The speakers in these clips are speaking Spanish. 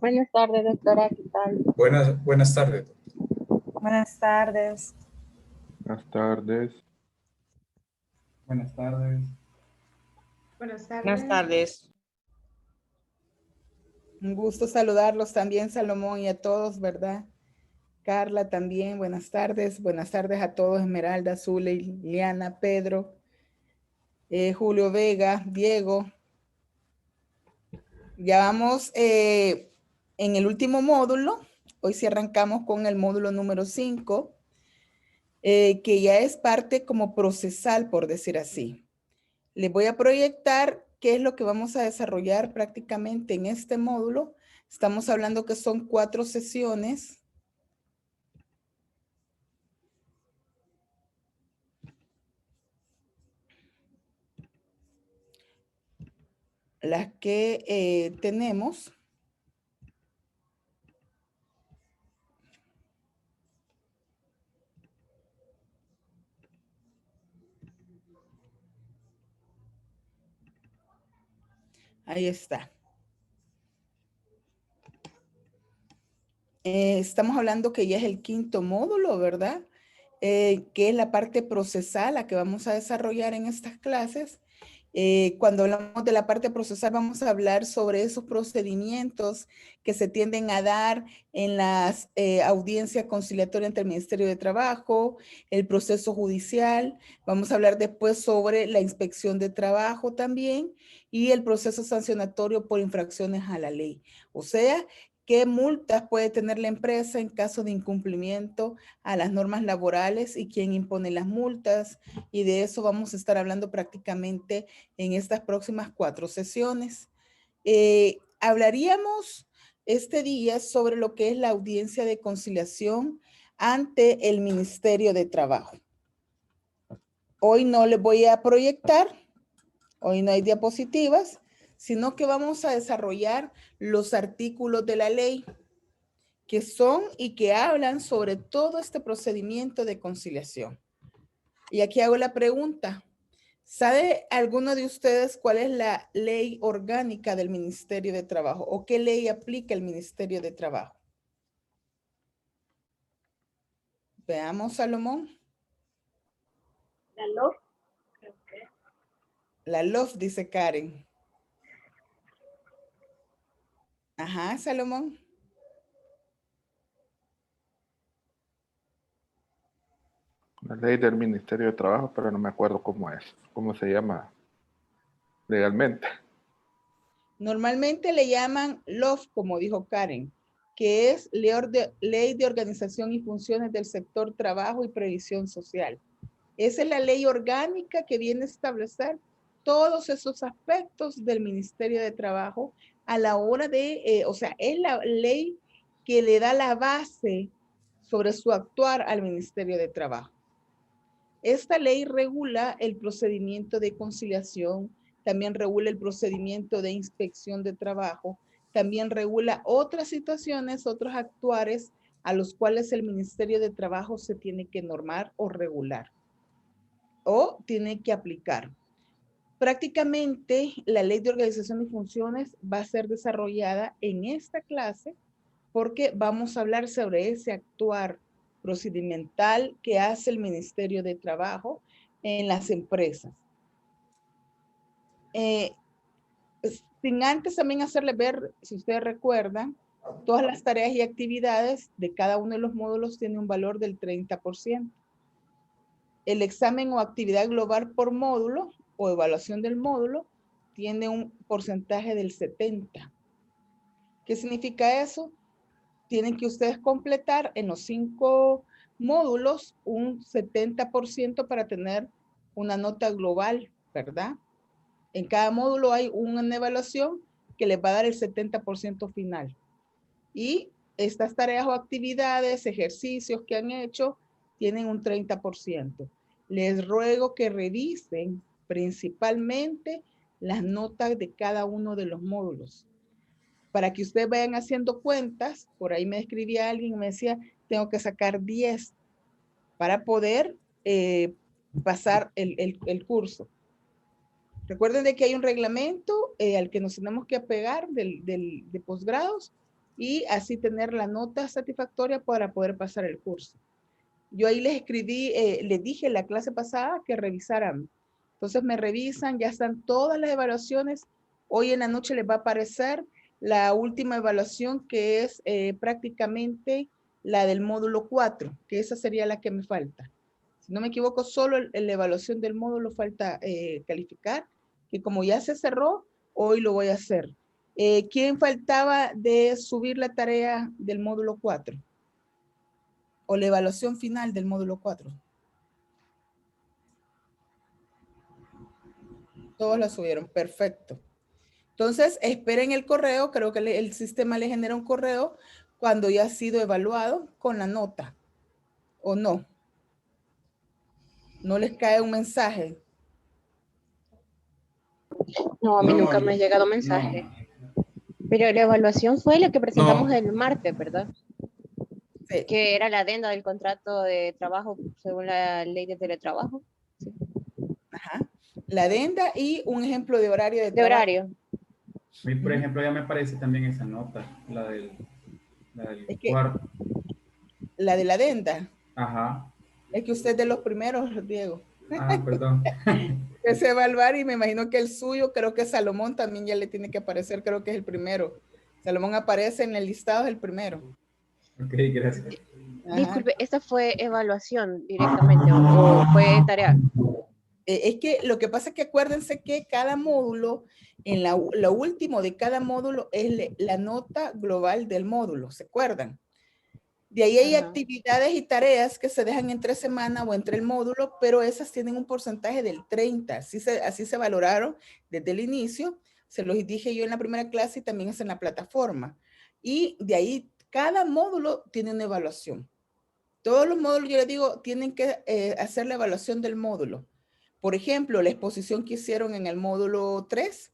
Buenas tardes, doctora, ¿qué tal? Buenas tardes. Buenas tardes. Buenas tardes. Buenas tardes. Buenas tardes. Buenas tardes. Un gusto saludarlos también, Salomón, y a todos, ¿verdad? Carla también, buenas tardes. Buenas tardes a todos, Esmeralda, Zule, Liana, Pedro, Julio Vega, Diego. Ya vamos en el último módulo. Hoy sí arrancamos con el módulo número 5, que ya es parte como procesal, por decir así. Les voy a proyectar qué es lo que vamos a desarrollar prácticamente en este módulo. Estamos hablando que son 4 sesiones. Las que tenemos. Ahí está. Estamos hablando que ya es el 5º módulo, ¿verdad? Que es la parte procesal, la que vamos a desarrollar en estas clases. Cuando hablamos de la parte procesal, vamos a hablar sobre esos procedimientos que se tienden a dar en las audiencias conciliatorias entre el Ministerio de Trabajo, el proceso judicial. Vamos a hablar después sobre la inspección de trabajo también y el proceso sancionatorio por infracciones a la ley. O sea, qué multas puede tener la empresa en caso de incumplimiento a las normas laborales y quién impone las multas. Y de eso vamos a estar hablando prácticamente en estas próximas 4 sesiones. Hablaríamos este día sobre lo que es la audiencia de conciliación ante el Ministerio de Trabajo. Hoy no les voy a proyectar, hoy no hay diapositivas, sino que vamos a desarrollar los artículos de la ley que son y que hablan sobre todo este procedimiento de conciliación. Y aquí hago la pregunta. ¿Sabe alguno de ustedes cuál es la ley orgánica del Ministerio de Trabajo o qué ley aplica el Ministerio de Trabajo? Veamos, Salomón. La LOF, creo que. La LOF, dice Karen. Ajá, Salomón. La ley del Ministerio de Trabajo, pero no me acuerdo cómo es, cómo se llama legalmente. Normalmente le llaman LOF, como dijo Karen, que es Ley de Organización y Funciones del Sector Trabajo y Previsión Social. Esa es la ley orgánica que viene a establecer todos esos aspectos del Ministerio de Trabajo a la hora de, o sea, es la ley que le da la base sobre su actuar al Ministerio de Trabajo. Esta ley regula el procedimiento de conciliación, también regula el procedimiento de inspección de trabajo, también regula otras situaciones, otros actuares a los cuales el Ministerio de Trabajo se tiene que normar o regular o tiene que aplicar. Prácticamente la ley de organización y funciones va a ser desarrollada en esta clase porque vamos a hablar sobre ese actuar procedimental que hace el Ministerio de Trabajo en las empresas. Sin antes también hacerle ver, si ustedes recuerdan, todas las tareas y actividades de cada uno de los módulos tiene un valor del 30%. El examen o actividad global por módulo o evaluación del módulo tiene un porcentaje del 70%. ¿Qué significa eso? Tienen que ustedes completar en los 5 módulos un 70% para tener una nota global, ¿verdad? En cada módulo hay una evaluación que les va a dar el 70% final. Y estas tareas o actividades, ejercicios que han hecho, tienen un 30%. Les ruego que revisen principalmente las notas de cada uno de los módulos. Para que ustedes vayan haciendo cuentas, por ahí me escribía alguien y me decía, tengo que sacar 10 para poder pasar el curso. Recuerden de que hay un reglamento al que nos tenemos que apegar de posgrados y así tener la nota satisfactoria para poder pasar el curso. Yo ahí les escribí, les dije en la clase pasada que revisaran. Entonces me revisan, ya están todas las evaluaciones. Hoy en la noche les va a aparecer la última evaluación, que es prácticamente la del módulo 4, que esa sería la que me falta. Si no me equivoco, solo la evaluación del módulo falta calificar, que como ya se cerró, hoy lo voy a hacer. ¿Quién faltaba de subir la tarea del módulo 4? O la evaluación final del módulo 4. Todos la subieron, perfecto. Entonces, esperen el correo, creo que el sistema le genera un correo cuando ya ha sido evaluado con la nota, ¿o no? No les cae un mensaje. No, a mí No, nunca me ha llegado mensaje. no. Pero la evaluación fue la que presentamos No. el martes, ¿verdad? Sí. Que era la adenda del contrato de trabajo según la ley de teletrabajo. Ajá. La adenda y un ejemplo de horario de De trabajo. horario. A mí, por ejemplo, ya me aparece también esa nota, la del Es que cuarto. la de la adenda. Ajá. Es que usted es de los primeros, Diego. Ah, perdón. Empecé a evaluar y me imagino que el suyo, creo que Salomón también ya le tiene que aparecer, creo que es el primero. Salomón aparece en el listado, es el primero. Ok, gracias. Ajá. Disculpe, ¿esta fue evaluación directamente o fue tarea? Es que lo que pasa es que acuérdense que cada módulo, en lo último de cada módulo es la nota global del módulo, ¿se acuerdan? De ahí hay Ajá. actividades y tareas que se dejan entre semana o entre el módulo, pero esas tienen un porcentaje del 30. Así se valoraron desde el inicio. Se los dije yo en la primera clase y también es en la plataforma. Y de ahí cada módulo tiene una evaluación. Todos los módulos, yo les digo, tienen que hacer la evaluación del módulo. Por ejemplo, la exposición que hicieron en el módulo 3,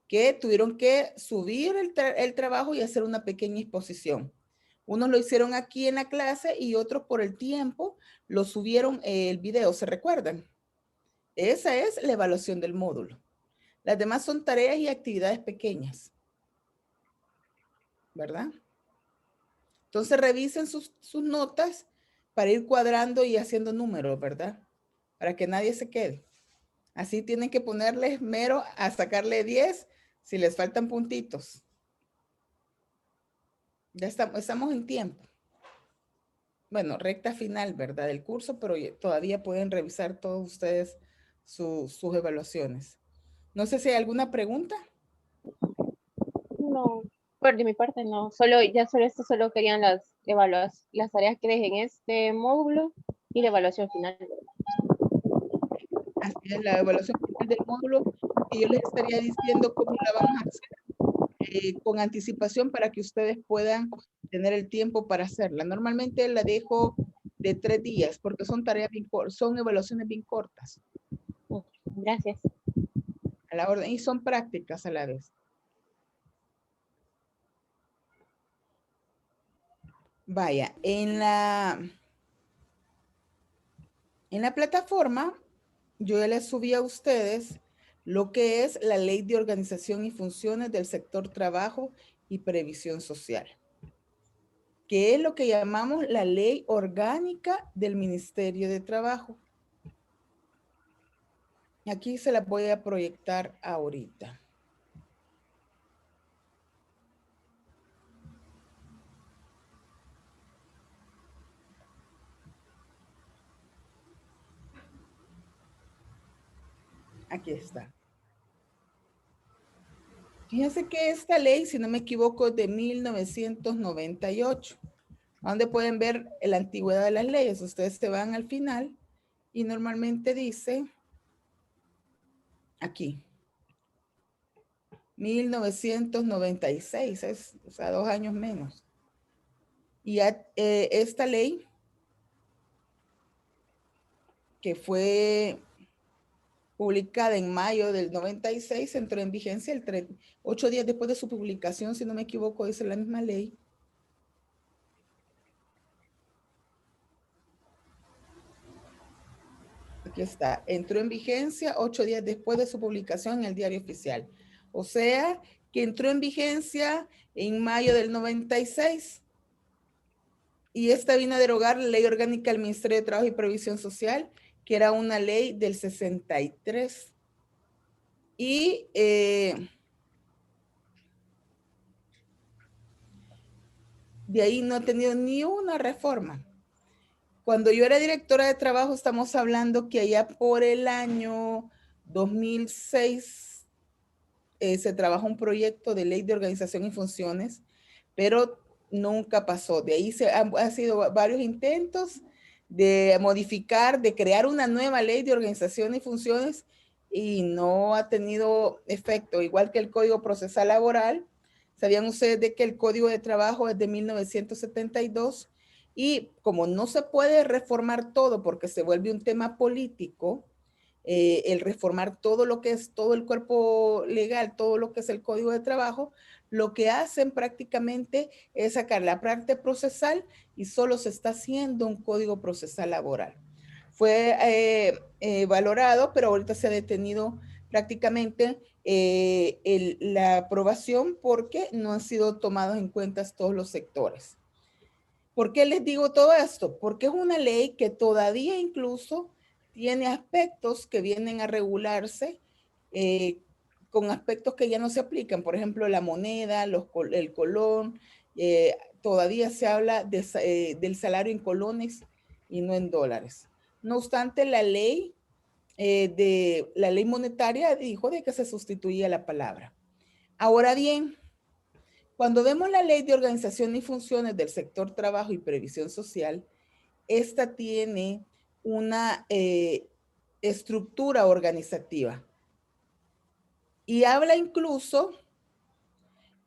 que tuvieron que subir el trabajo y hacer una pequeña exposición. Unos lo hicieron aquí en la clase y otros por el tiempo lo subieron el video, ¿se recuerdan? Esa es la evaluación del módulo. Las demás son tareas y actividades pequeñas, ¿verdad? Entonces revisen sus notas para ir cuadrando y haciendo números, ¿verdad? Para que nadie se quede. Así tienen que ponerle esmero a sacarle 10 si les faltan puntitos. Ya estamos en tiempo. Bueno, recta final, ¿verdad? Del curso, pero todavía pueden revisar todos ustedes sus evaluaciones. No sé si hay alguna pregunta. No, por de mi parte no. Solo querían las tareas que dejen este módulo y la evaluación final. Así es, la evaluación final del módulo, y yo les estaría diciendo cómo la vamos a hacer con anticipación para que ustedes puedan tener el tiempo para hacerla. Normalmente la dejo de 3 días porque son tareas son evaluaciones bien cortas. Gracias. A la orden, y son prácticas a la vez. Vaya, en la plataforma, yo ya les subí a ustedes lo que es la Ley de Organización y Funciones del Sector Trabajo y Previsión Social, que es lo que llamamos la Ley Orgánica del Ministerio de Trabajo. Aquí se la voy a proyectar ahorita. Aquí está. Fíjense que esta ley, si no me equivoco, es de 1998, donde pueden ver la antigüedad de las leyes. Ustedes se van al final y normalmente dice aquí 1996, o sea, 2 años menos. Y esta ley, que fue publicada en mayo del 96, entró en vigencia 8 días después de su publicación, si no me equivoco, dice la misma ley. Aquí está, entró en vigencia 8 días después de su publicación en el Diario Oficial. O sea, que entró en vigencia en mayo del 96. Y esta vino a derogar la Ley Orgánica del Ministerio de Trabajo y Previsión Social, que era una ley del 63. Y de ahí no ha tenido ni una reforma. Cuando yo era directora de trabajo, estamos hablando que allá por el año 2006 se trabajó un proyecto de ley de organización y funciones, pero nunca pasó. De ahí han sido varios intentos de modificar, de crear una nueva ley de organización y funciones y no ha tenido efecto, igual que el Código Procesal Laboral. ¿Sabían ustedes de que el Código de Trabajo es de 1972? Y como no se puede reformar todo porque se vuelve un tema político, el reformar todo lo que es todo el cuerpo legal, todo lo que es el Código de Trabajo, lo que hacen prácticamente es sacar la parte procesal y solo se está haciendo un Código Procesal Laboral. Fue valorado, pero ahorita se ha detenido prácticamente la aprobación porque no han sido tomados en cuenta todos los sectores. ¿Por qué les digo todo esto? Porque es una ley que todavía incluso tiene aspectos que vienen a regularse con aspectos que ya no se aplican. Por ejemplo, la moneda, el colón, todavía se habla del salario en colones y no en dólares. No obstante, la ley monetaria dijo de que se sustituía la palabra. Ahora bien, cuando vemos la Ley de Organización y Funciones del Sector Trabajo y Previsión Social, esta tiene una estructura organizativa y habla incluso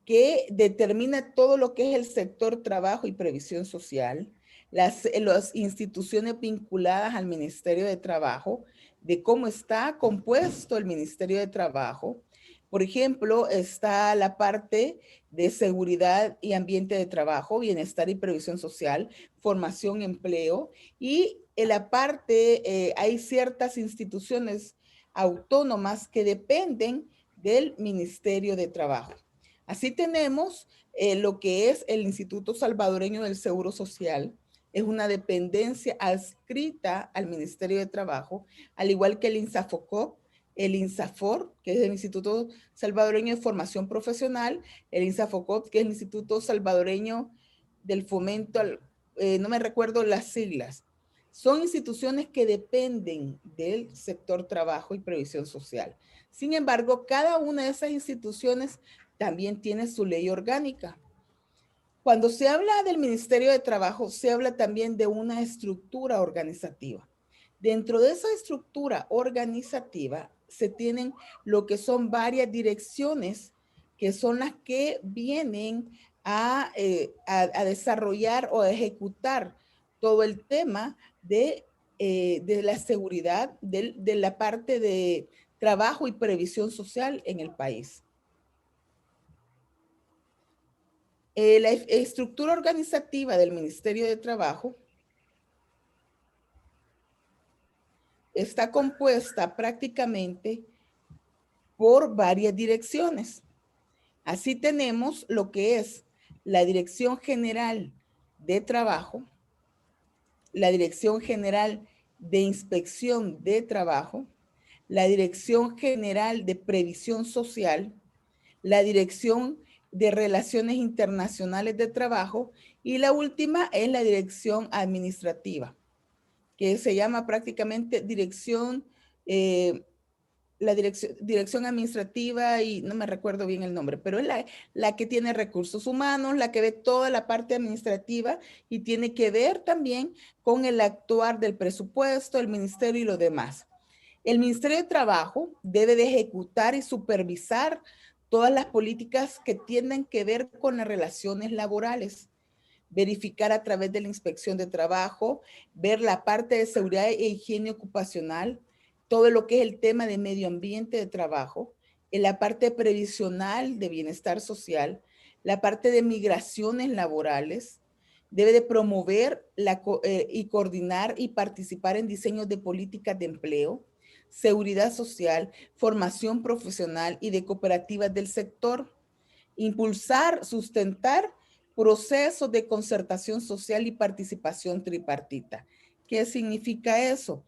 que determina todo lo que es el sector trabajo y previsión social, las instituciones vinculadas al Ministerio de Trabajo, de cómo está compuesto el Ministerio de Trabajo. Por ejemplo, está la parte de seguridad y ambiente de trabajo, bienestar y previsión social, formación, empleo, y en la parte hay ciertas instituciones autónomas que dependen del Ministerio de Trabajo. Así tenemos lo que es el Instituto Salvadoreño del Seguro Social, es una dependencia adscrita al Ministerio de Trabajo, al igual que el INSAFOCOP, el INSAFOR, que es el Instituto Salvadoreño de Formación Profesional, el INSAFOCOP, que es el Instituto Salvadoreño del Fomento, no me recuerdo las siglas. Son instituciones que dependen del sector trabajo y previsión social. Sin embargo, cada una de esas instituciones también tiene su ley orgánica. Cuando se habla del Ministerio de Trabajo, se habla también de una estructura organizativa. Dentro de esa estructura organizativa se tienen lo que son varias direcciones que son las que vienen a desarrollar o a ejecutar todo el tema de la seguridad, de la parte de trabajo y previsión social en el país. La estructura organizativa del Ministerio de Trabajo está compuesta prácticamente por varias direcciones. Así tenemos lo que es la Dirección General de Trabajo, la Dirección General de Inspección de Trabajo, la Dirección General de Previsión Social, la Dirección de Relaciones Internacionales de Trabajo y la última es la Dirección Administrativa, que se llama prácticamente dirección administrativa y no me recuerdo bien el nombre, pero es la que tiene recursos humanos, la que ve toda la parte administrativa y tiene que ver también con el actuar del presupuesto, el ministerio y lo demás. El Ministerio de Trabajo debe de ejecutar y supervisar todas las políticas que tienen que ver con las relaciones laborales, verificar a través de la inspección de trabajo, ver la parte de seguridad e higiene ocupacional, todo lo que es el tema de medio ambiente de trabajo, en la parte previsional de bienestar social, la parte de migraciones laborales, debe de promover y coordinar y participar en diseños de políticas de empleo, seguridad social, formación profesional y de cooperativas del sector. Impulsar, sustentar procesos de concertación social y participación tripartita. ¿Qué significa eso?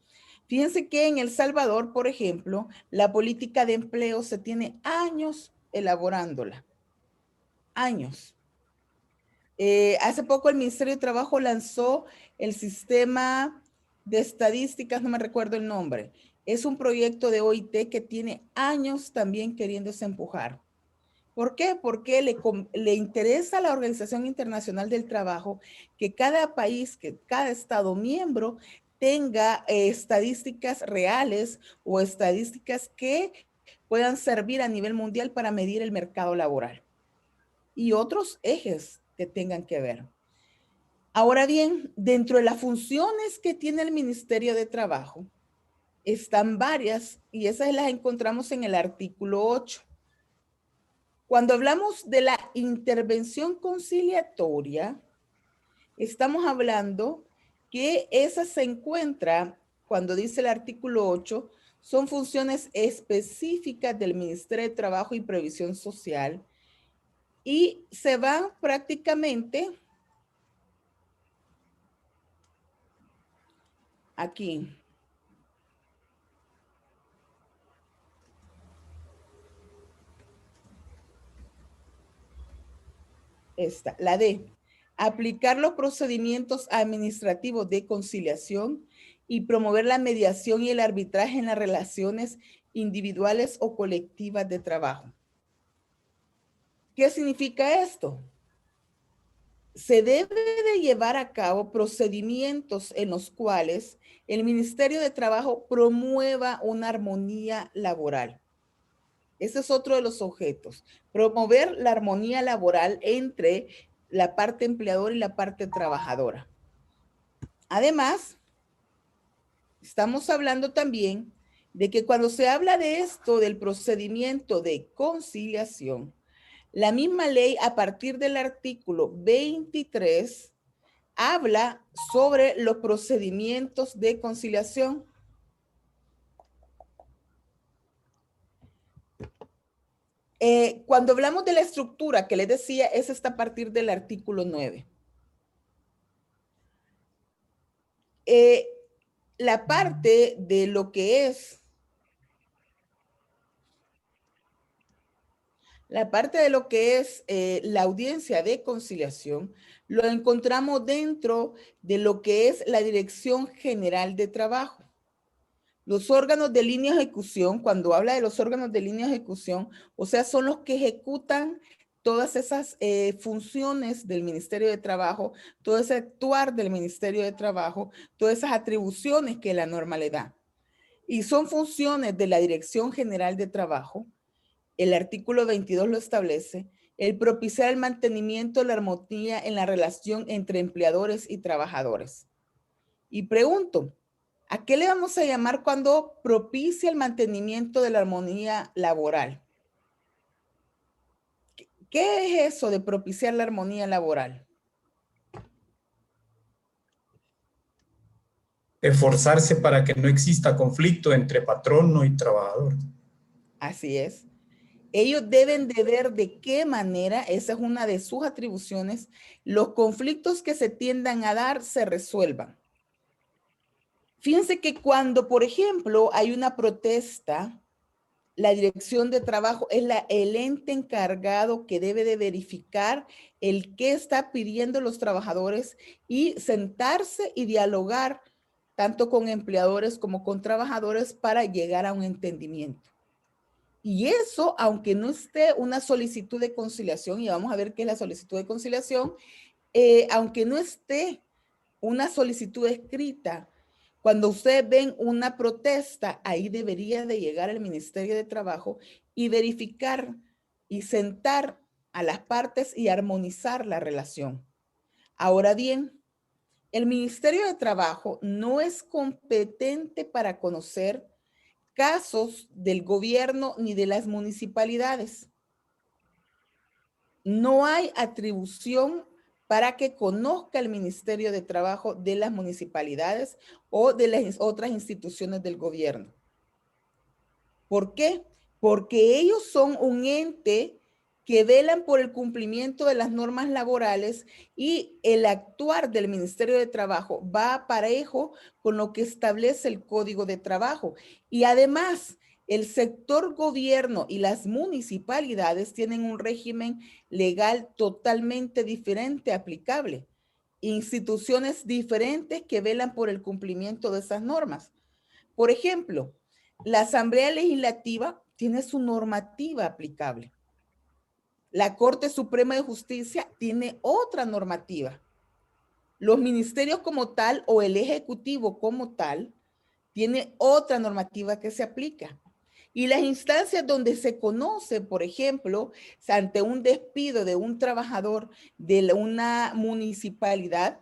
Fíjense que en El Salvador, por ejemplo, la política de empleo se tiene años elaborándola. Años. Hace poco el Ministerio de Trabajo lanzó el sistema de estadísticas, no me recuerdo el nombre. Es un proyecto de OIT que tiene años también queriéndose empujar. ¿Por qué? Porque le interesa a la Organización Internacional del Trabajo que cada país, que cada Estado miembro tenga estadísticas reales o estadísticas que puedan servir a nivel mundial para medir el mercado laboral y otros ejes que tengan que ver. Ahora bien, dentro de las funciones que tiene el Ministerio de Trabajo, están varias y esas las encontramos en el artículo 8. Cuando hablamos de la intervención conciliatoria, estamos hablando que esa se encuentra, cuando dice el artículo 8, son funciones específicas del Ministerio de Trabajo y Previsión Social y se van prácticamente aquí. Esta, la D. Aplicar los procedimientos administrativos de conciliación y promover la mediación y el arbitraje en las relaciones individuales o colectivas de trabajo. ¿Qué significa esto? Se debe de llevar a cabo procedimientos en los cuales el Ministerio de Trabajo promueva una armonía laboral. Ese es otro de los objetos. Promover la armonía laboral entre la parte empleadora y la parte trabajadora. Además, estamos hablando también de que cuando se habla de esto, del procedimiento de conciliación, la misma ley a partir del artículo 23 habla sobre los procedimientos de conciliación. Cuando hablamos de la estructura que les decía, es esta a partir del artículo 9. La parte de lo que es la audiencia de conciliación, lo encontramos dentro de lo que es la Dirección General de Trabajo. Los órganos de línea de ejecución, cuando habla de los órganos de línea de ejecución, o sea, son los que ejecutan todas esas funciones del Ministerio de Trabajo, todo ese actuar del Ministerio de Trabajo, todas esas atribuciones que la norma le da. Y son funciones de la Dirección General de Trabajo. El artículo 22 lo establece, el propiciar el mantenimiento de la armonía en la relación entre empleadores y trabajadores. Y pregunto, ¿a qué le vamos a llamar cuando propicia el mantenimiento de la armonía laboral? ¿Qué es eso de propiciar la armonía laboral? Esforzarse para que no exista conflicto entre patrono y trabajador. Así es. Ellos deben de ver de qué manera, esa es una de sus atribuciones, los conflictos que se tiendan a dar se resuelvan. Fíjense que cuando, por ejemplo, hay una protesta, la Dirección de Trabajo es el ente encargado que debe de verificar el qué está pidiendo los trabajadores y sentarse y dialogar tanto con empleadores como con trabajadores para llegar a un entendimiento. Y eso, aunque no esté una solicitud de conciliación, y vamos a ver qué es la solicitud de conciliación, aunque no esté una solicitud escrita, cuando ustedes ven una protesta, ahí debería de llegar el Ministerio de Trabajo y verificar y sentar a las partes y armonizar la relación. Ahora bien, el Ministerio de Trabajo no es competente para conocer casos del gobierno ni de las municipalidades. No hay atribución para que conozca el Ministerio de Trabajo de las municipalidades o de las otras instituciones del gobierno. ¿Por qué? Porque ellos son un ente que velan por el cumplimiento de las normas laborales y el actuar del Ministerio de Trabajo va parejo con lo que establece el Código de Trabajo. Y además, el sector gobierno y las municipalidades tienen un régimen legal totalmente diferente aplicable. Instituciones diferentes que velan por el cumplimiento de esas normas. Por ejemplo, la Asamblea Legislativa tiene su normativa aplicable. La Corte Suprema de Justicia tiene otra normativa. Los ministerios como tal o el Ejecutivo como tal tiene otra normativa que se aplica. Y las instancias donde se conoce, por ejemplo, ante un despido de un trabajador de una municipalidad,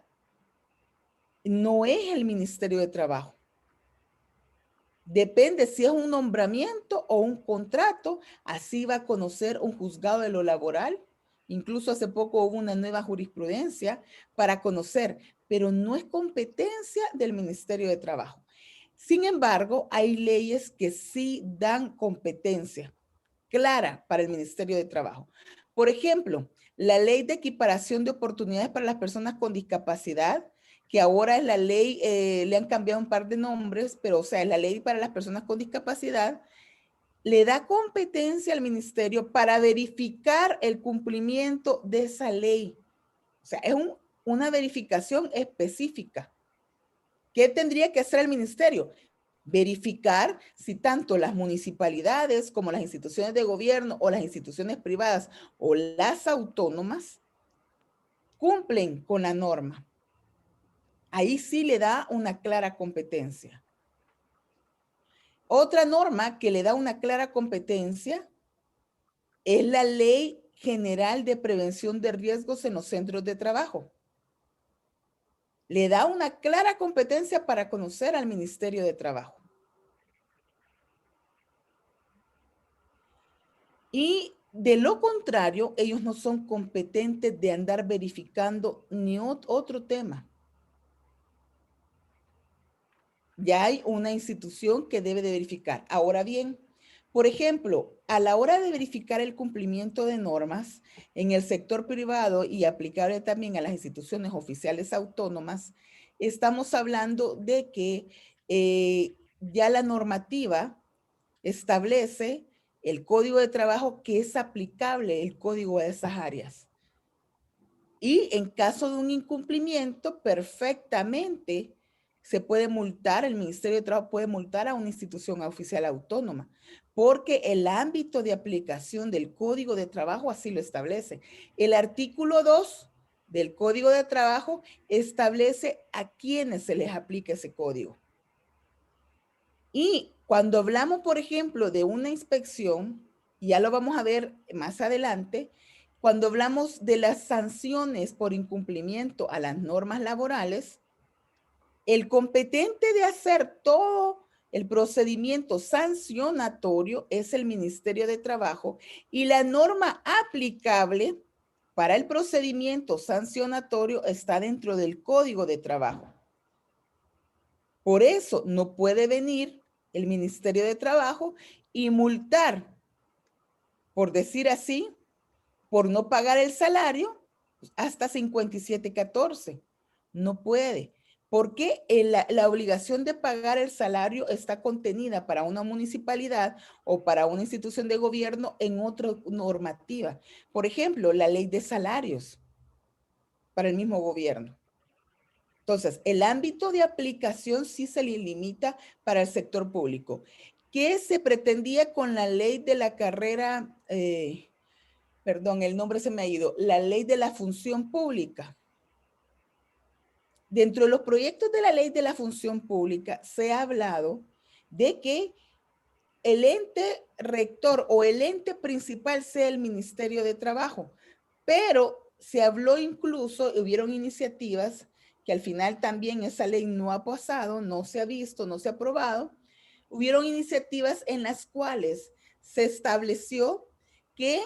no es el Ministerio de Trabajo. Depende si es un nombramiento o un contrato, así va a conocer un juzgado de lo laboral. Incluso hace poco hubo una nueva jurisprudencia para conocer, pero no es competencia del Ministerio de Trabajo. Sin embargo, hay leyes que sí dan competencia clara para el Ministerio de Trabajo. Por ejemplo, la Ley de Equiparación de Oportunidades para las Personas con Discapacidad, que ahora es la ley, le han cambiado un par de nombres, pero o sea, es la Ley para las Personas con Discapacidad, le da competencia al ministerio para verificar el cumplimiento de esa ley. O sea, es una verificación específica. ¿Qué tendría que hacer el ministerio? Verificar si tanto las municipalidades como las instituciones de gobierno o las instituciones privadas o las autónomas cumplen con la norma. Ahí sí le da una clara competencia. Otra norma que le da una clara competencia es la Ley General de Prevención de Riesgos en los Centros de Trabajo. Le da una clara competencia para conocer al Ministerio de Trabajo. Y de lo contrario, ellos no son competentes de andar verificando ni otro tema. Ya hay una institución que debe de verificar. Ahora bien, por ejemplo, a la hora de verificar el cumplimiento de normas en el sector privado y aplicable también a las instituciones oficiales autónomas, estamos hablando de que ya la normativa establece el código de trabajo que es aplicable el código a esas áreas. Y en caso de un incumplimiento, perfectamente se puede multar, el Ministerio de Trabajo puede multar a una institución oficial autónoma, porque el ámbito de aplicación del Código de Trabajo así lo establece. El artículo 2 del Código de Trabajo establece a quiénes se les aplica ese código. Y cuando hablamos, por ejemplo, de una inspección, y ya lo vamos a ver más adelante, cuando hablamos de las sanciones por incumplimiento a las normas laborales, el competente de hacer todo el procedimiento sancionatorio es el Ministerio de Trabajo y la norma aplicable para el procedimiento sancionatorio está dentro del Código de Trabajo. Por eso no puede venir el Ministerio de Trabajo y multar, por decir así, por no pagar el salario, hasta 5714. No puede. Porque la obligación de pagar el salario está contenida para una municipalidad o para una institución de gobierno en otra normativa. Por ejemplo, la ley de salarios para el mismo gobierno. Entonces, el ámbito de aplicación sí se le limita para el sector público. ¿Qué se pretendía con la ley de la carrera? Perdón, el nombre se me ha ido. La ley de la función pública. Dentro de los proyectos de la ley de la función pública se ha hablado de que el ente rector o el ente principal sea el Ministerio de Trabajo, pero se habló incluso, hubieron iniciativas que al final también esa ley no ha pasado, no se ha visto, no se ha aprobado. Hubieron iniciativas en las cuales se estableció que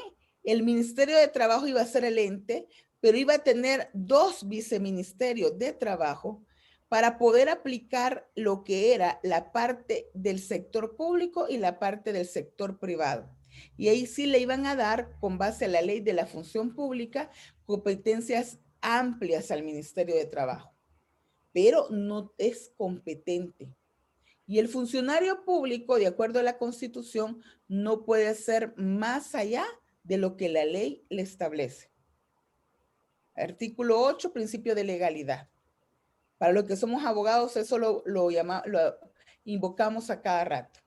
el Ministerio de Trabajo iba a ser el ente, pero iba a tener 2 viceministerios de trabajo para poder aplicar lo que era la parte del sector público y la parte del sector privado. Y ahí sí le iban a dar, con base a la ley de la función pública, competencias amplias al Ministerio de Trabajo, pero no es competente. Y el funcionario público, de acuerdo a la Constitución, no puede ser más allá de lo que la ley le establece. Artículo 8, principio de legalidad. Para los que somos abogados, eso lo invocamos a cada rato.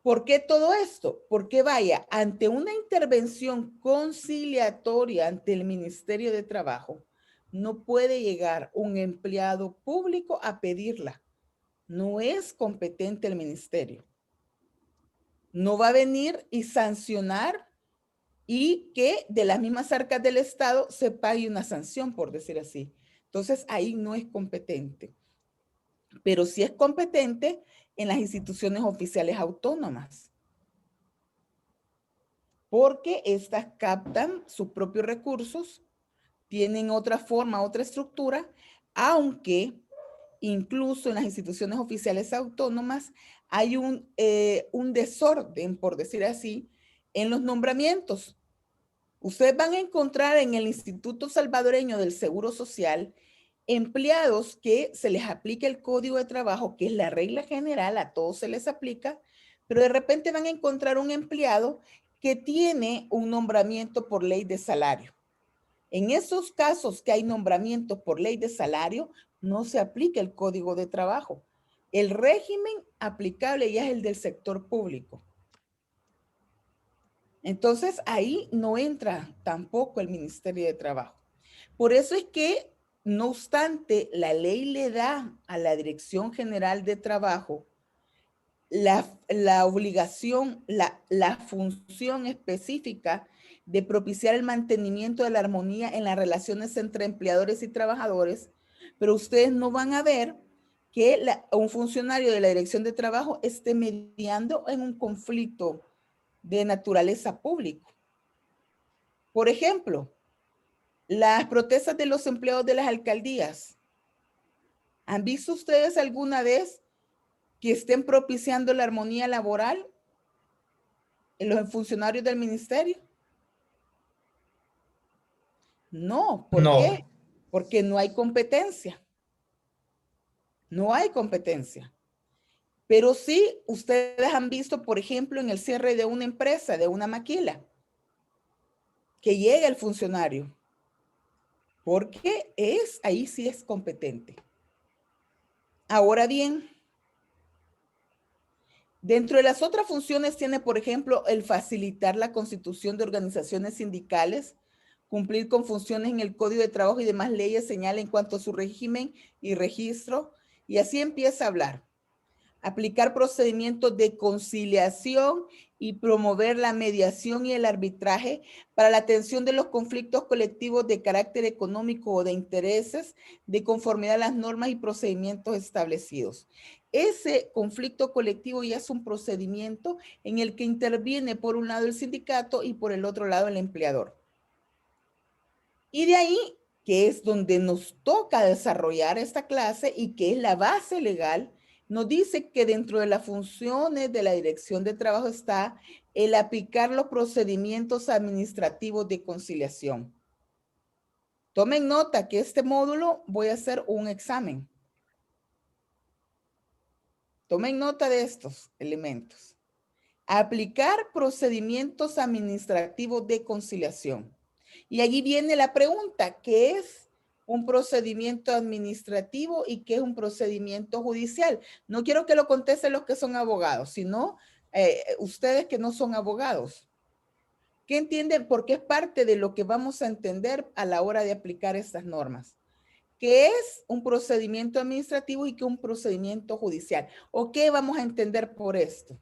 ¿Por qué todo esto? Porque vaya, ante una intervención conciliatoria ante el Ministerio de Trabajo, no puede llegar un empleado público a pedirla. No es competente el ministerio. No va a venir y sancionar y que de las mismas arcas del Estado se pague una sanción, por decir así. Entonces, ahí no es competente. Pero sí es competente en las instituciones oficiales autónomas. Porque estas captan sus propios recursos, tienen otra forma, otra estructura, aunque incluso en las instituciones oficiales autónomas hay un desorden, por decir así, en los nombramientos. Ustedes van a encontrar en el Instituto Salvadoreño del Seguro Social empleados que se les aplica el Código de Trabajo, que es la regla general, a todos se les aplica, pero de repente van a encontrar un empleado que tiene un nombramiento por ley de salario. En esos casos que hay nombramientos por ley de salario, no se aplica el Código de Trabajo. El régimen aplicable ya es el del sector público. Entonces, ahí no entra tampoco el Ministerio de Trabajo. Por eso es que, no obstante, la ley le da a la Dirección General de Trabajo la obligación, la función específica de propiciar el mantenimiento de la armonía en las relaciones entre empleadores y trabajadores, pero ustedes no van a ver que un funcionario de la Dirección de Trabajo esté mediando en un conflicto de naturaleza pública. Por ejemplo, las protestas de los empleados de las alcaldías. ¿Han visto ustedes alguna vez que estén propiciando la armonía laboral en los funcionarios del ministerio? No, ¿por qué? Porque no hay competencia. No hay competencia. Pero sí, ustedes han visto, por ejemplo, en el cierre de una empresa, de una maquila, que llega el funcionario, porque ahí sí es competente. Ahora bien, dentro de las otras funciones tiene, por ejemplo, el facilitar la constitución de organizaciones sindicales, cumplir con funciones en el Código de Trabajo y demás leyes señala en cuanto a su régimen y registro, y así empieza a hablar. Aplicar procedimientos de conciliación y promover la mediación y el arbitraje para la atención de los conflictos colectivos de carácter económico o de intereses de conformidad a las normas y procedimientos establecidos. Ese conflicto colectivo ya es un procedimiento en el que interviene por un lado el sindicato y por el otro lado el empleador. Y de ahí, que es donde nos toca desarrollar esta clase y que es la base legal, nos dice que dentro de las funciones de la Dirección de Trabajo está el aplicar los procedimientos administrativos de conciliación. Tomen nota que este módulo voy a hacer un examen. Tomen nota de estos elementos. Aplicar procedimientos administrativos de conciliación. Y allí viene la pregunta, ¿qué es un procedimiento administrativo y qué es un procedimiento judicial? No quiero que lo contesten los que son abogados, sino ustedes que no son abogados. ¿Qué entienden? Porque es parte de lo que vamos a entender a la hora de aplicar estas normas. ¿Qué es un procedimiento administrativo y qué es un procedimiento judicial? ¿O qué vamos a entender por esto?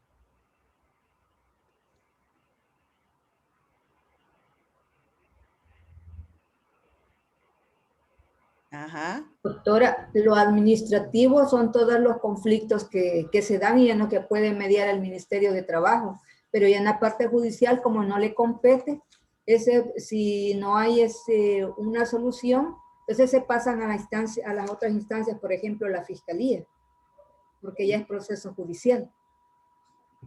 Ajá. Doctora, lo administrativo son todos los conflictos que se dan y en los que puede mediar el Ministerio de Trabajo, pero ya en la parte judicial, como no le compete, si no hay una solución, entonces se pasan a las otras instancias, por ejemplo, la Fiscalía, porque ya es proceso judicial.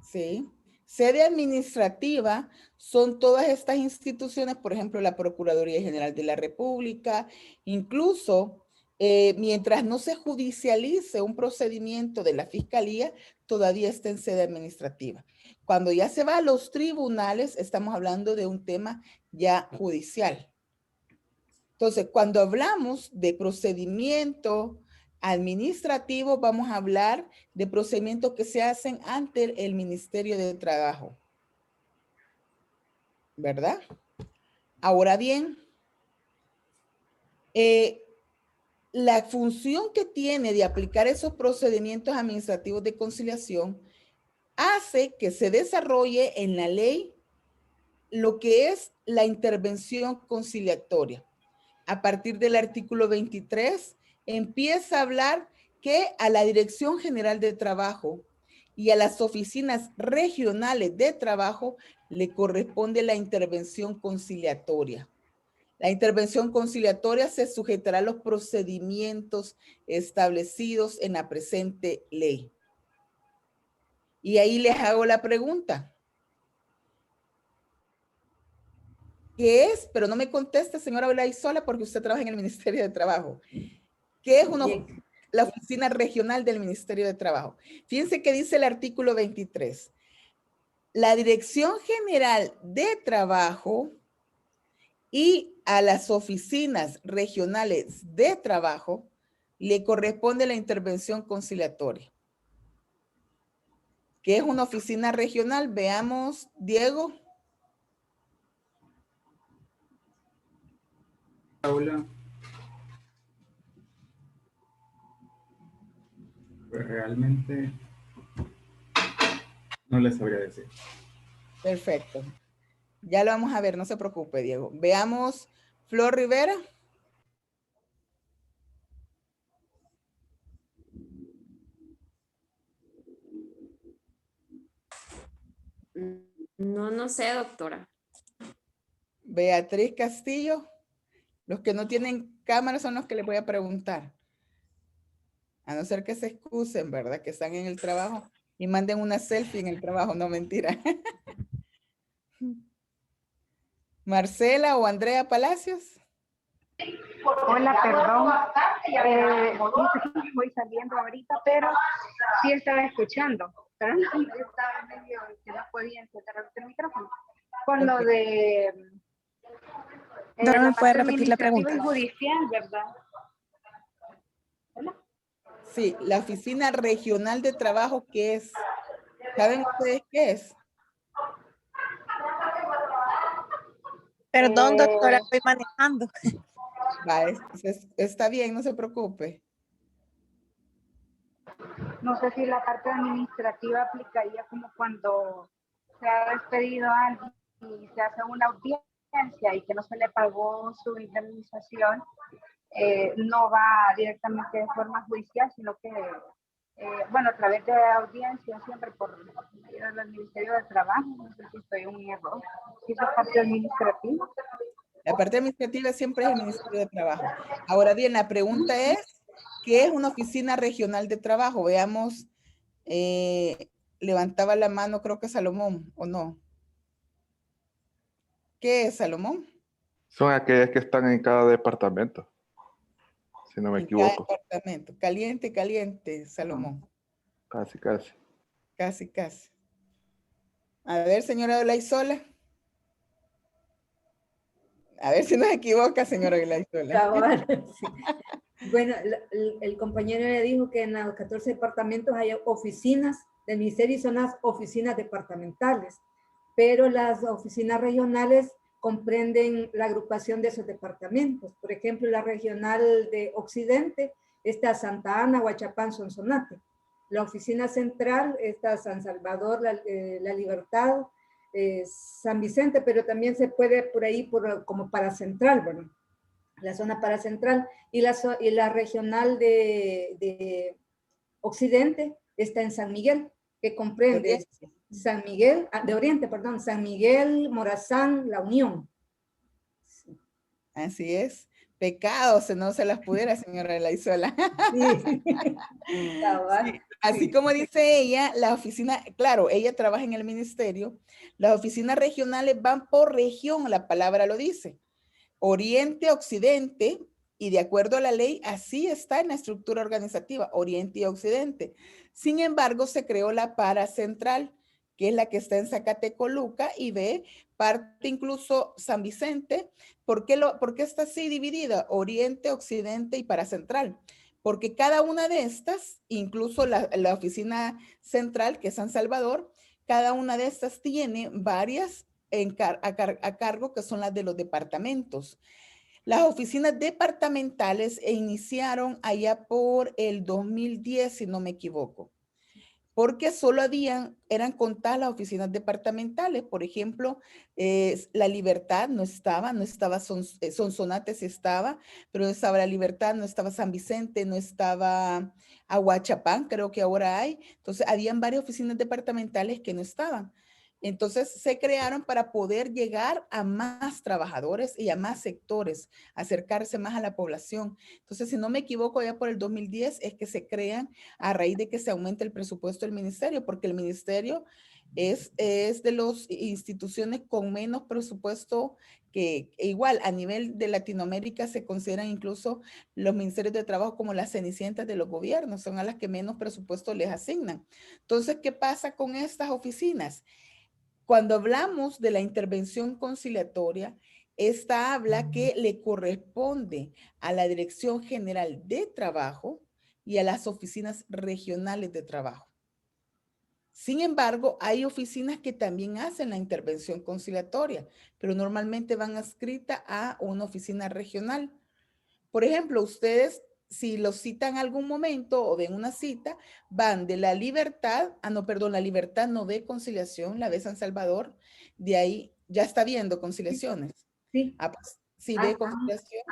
Sí, Sede administrativa son todas estas instituciones, por ejemplo, la Procuraduría General de la República, incluso mientras no se judicialice un procedimiento de la Fiscalía, todavía está en sede administrativa. Cuando ya se va a los tribunales, estamos hablando de un tema ya judicial. Entonces, cuando hablamos de procedimiento administrativo, vamos a hablar de procedimientos que se hacen ante el Ministerio de Trabajo. ¿Verdad? Ahora bien, la función que tiene de aplicar esos procedimientos administrativos de conciliación hace que se desarrolle en la ley lo que es la intervención conciliatoria. A partir del artículo 23, empieza a hablar que a la Dirección General de Trabajo y a las oficinas regionales de trabajo le corresponde la intervención conciliatoria. La intervención conciliatoria se sujetará a los procedimientos establecidos en la presente ley. Y ahí les hago la pregunta. ¿Qué es? Pero no me conteste, señora Olaizola, porque usted trabaja en el Ministerio de Trabajo. ¿Qué es la oficina regional del Ministerio de Trabajo? Fíjense que dice el artículo 23. La Dirección General de Trabajo y a las oficinas regionales de trabajo le corresponde la intervención conciliatoria. ¿Qué es una oficina regional? Veamos, Diego. Paula. Pues realmente no les sabría decir. Perfecto. Ya lo vamos a ver, no se preocupe, Diego. Veamos, Flor Rivera. No sé, doctora. Beatriz Castillo. Los que no tienen cámara son los que les voy a preguntar. A no ser que se excusen, ¿verdad? Que están en el trabajo y manden una selfie en el trabajo. No, mentira. Marcela o Andrea Palacios. Hola, perdón. Voy saliendo ahorita, pero sí estaba escuchando. Pero no estaba medio que no podía encender el micrófono. Con lo de... ¿No me puede repetir la pregunta? Y judicial, ¿verdad? ¿Hola? Sí, la Oficina Regional de Trabajo, ¿qué es? ¿Saben ustedes qué es? Perdón, doctora, estoy manejando. Va, está bien, no se preocupe. No sé si la parte administrativa aplicaría como cuando se ha despedido a alguien y se hace una audiencia y que no se le pagó su indemnización, no va directamente de forma judicial, sino que, bueno, a través de audiencia, siempre por medio del Ministerio de Trabajo. No sé si estoy en un error. ¿Sí es parte administrativa? La parte administrativa siempre es el Ministerio de Trabajo. Ahora bien, la pregunta es, ¿qué es una oficina regional de trabajo? Veamos, levantaba la mano, creo que Salomón, ¿o no? ¿Qué es, Salomón? Son aquellas que están en cada departamento, si no me equivoco. Cada departamento. Caliente, caliente, Salomón. Casi, casi. Casi, casi. A ver, señora Olaizola. A ver si nos equivoca, señora Olaizola. Bueno, el compañero le dijo que en los 14 departamentos hay oficinas del ministerio y son las oficinas departamentales, pero las oficinas regionales comprenden la agrupación de esos departamentos. Por ejemplo, la regional de Occidente está Santa Ana, Huachapán, Sonsonate. La oficina central está San Salvador, La Libertad, San Vicente, pero también se puede por ahí como para central, bueno, la zona para central, y la regional de Occidente está en San Miguel, que comprende San Miguel, de Oriente, perdón, San Miguel, Morazán, La Unión. Así es. Pecado si no se las pudiera, señora Olaizola. Sí. Sí, Así como dice ella, la oficina, claro, ella trabaja en el ministerio, las oficinas regionales van por región, la palabra lo dice. Oriente, occidente, y de acuerdo a la ley, así está en la estructura organizativa, oriente y occidente. Sin embargo, se creó la paracentral, que es la que está en Zacatecoluca y ve parte incluso San Vicente. ¿Por qué está así dividida? Oriente, occidente y paracentral. Porque cada una de estas, incluso la oficina central, que es San Salvador, cada una de estas tiene varias a cargo, que son las de los departamentos. Las oficinas departamentales iniciaron allá por el 2010, si no me equivoco, porque solo eran contadas las oficinas departamentales. Por ejemplo, La Libertad no estaba Sonsonate sí estaba, pero no estaba La Libertad, no estaba San Vicente, no estaba Ahuachapán, creo que ahora hay. Entonces, habían varias oficinas departamentales que no estaban. Entonces, se crearon para poder llegar a más trabajadores y a más sectores, acercarse más a la población. Entonces, si no me equivoco, ya por el 2010 es que se crean a raíz de que se aumente el presupuesto del ministerio, porque el ministerio es de las instituciones con menos presupuesto, que igual a nivel de Latinoamérica se consideran incluso los ministerios de trabajo como las cenicientas de los gobiernos, son a las que menos presupuesto les asignan. Entonces, ¿qué pasa con estas oficinas? Cuando hablamos de la intervención conciliatoria, esta habla que le corresponde a la Dirección General de Trabajo y a las oficinas regionales de trabajo. Sin embargo, hay oficinas que también hacen la intervención conciliatoria, pero normalmente van adscritas a una oficina regional. Por ejemplo, ustedes, si los citan en algún momento o ven una cita, van de La Libertad, La Libertad no ve conciliación, la ve San Salvador, de ahí ya está viendo conciliaciones. Sí. Pues, si ve conciliación.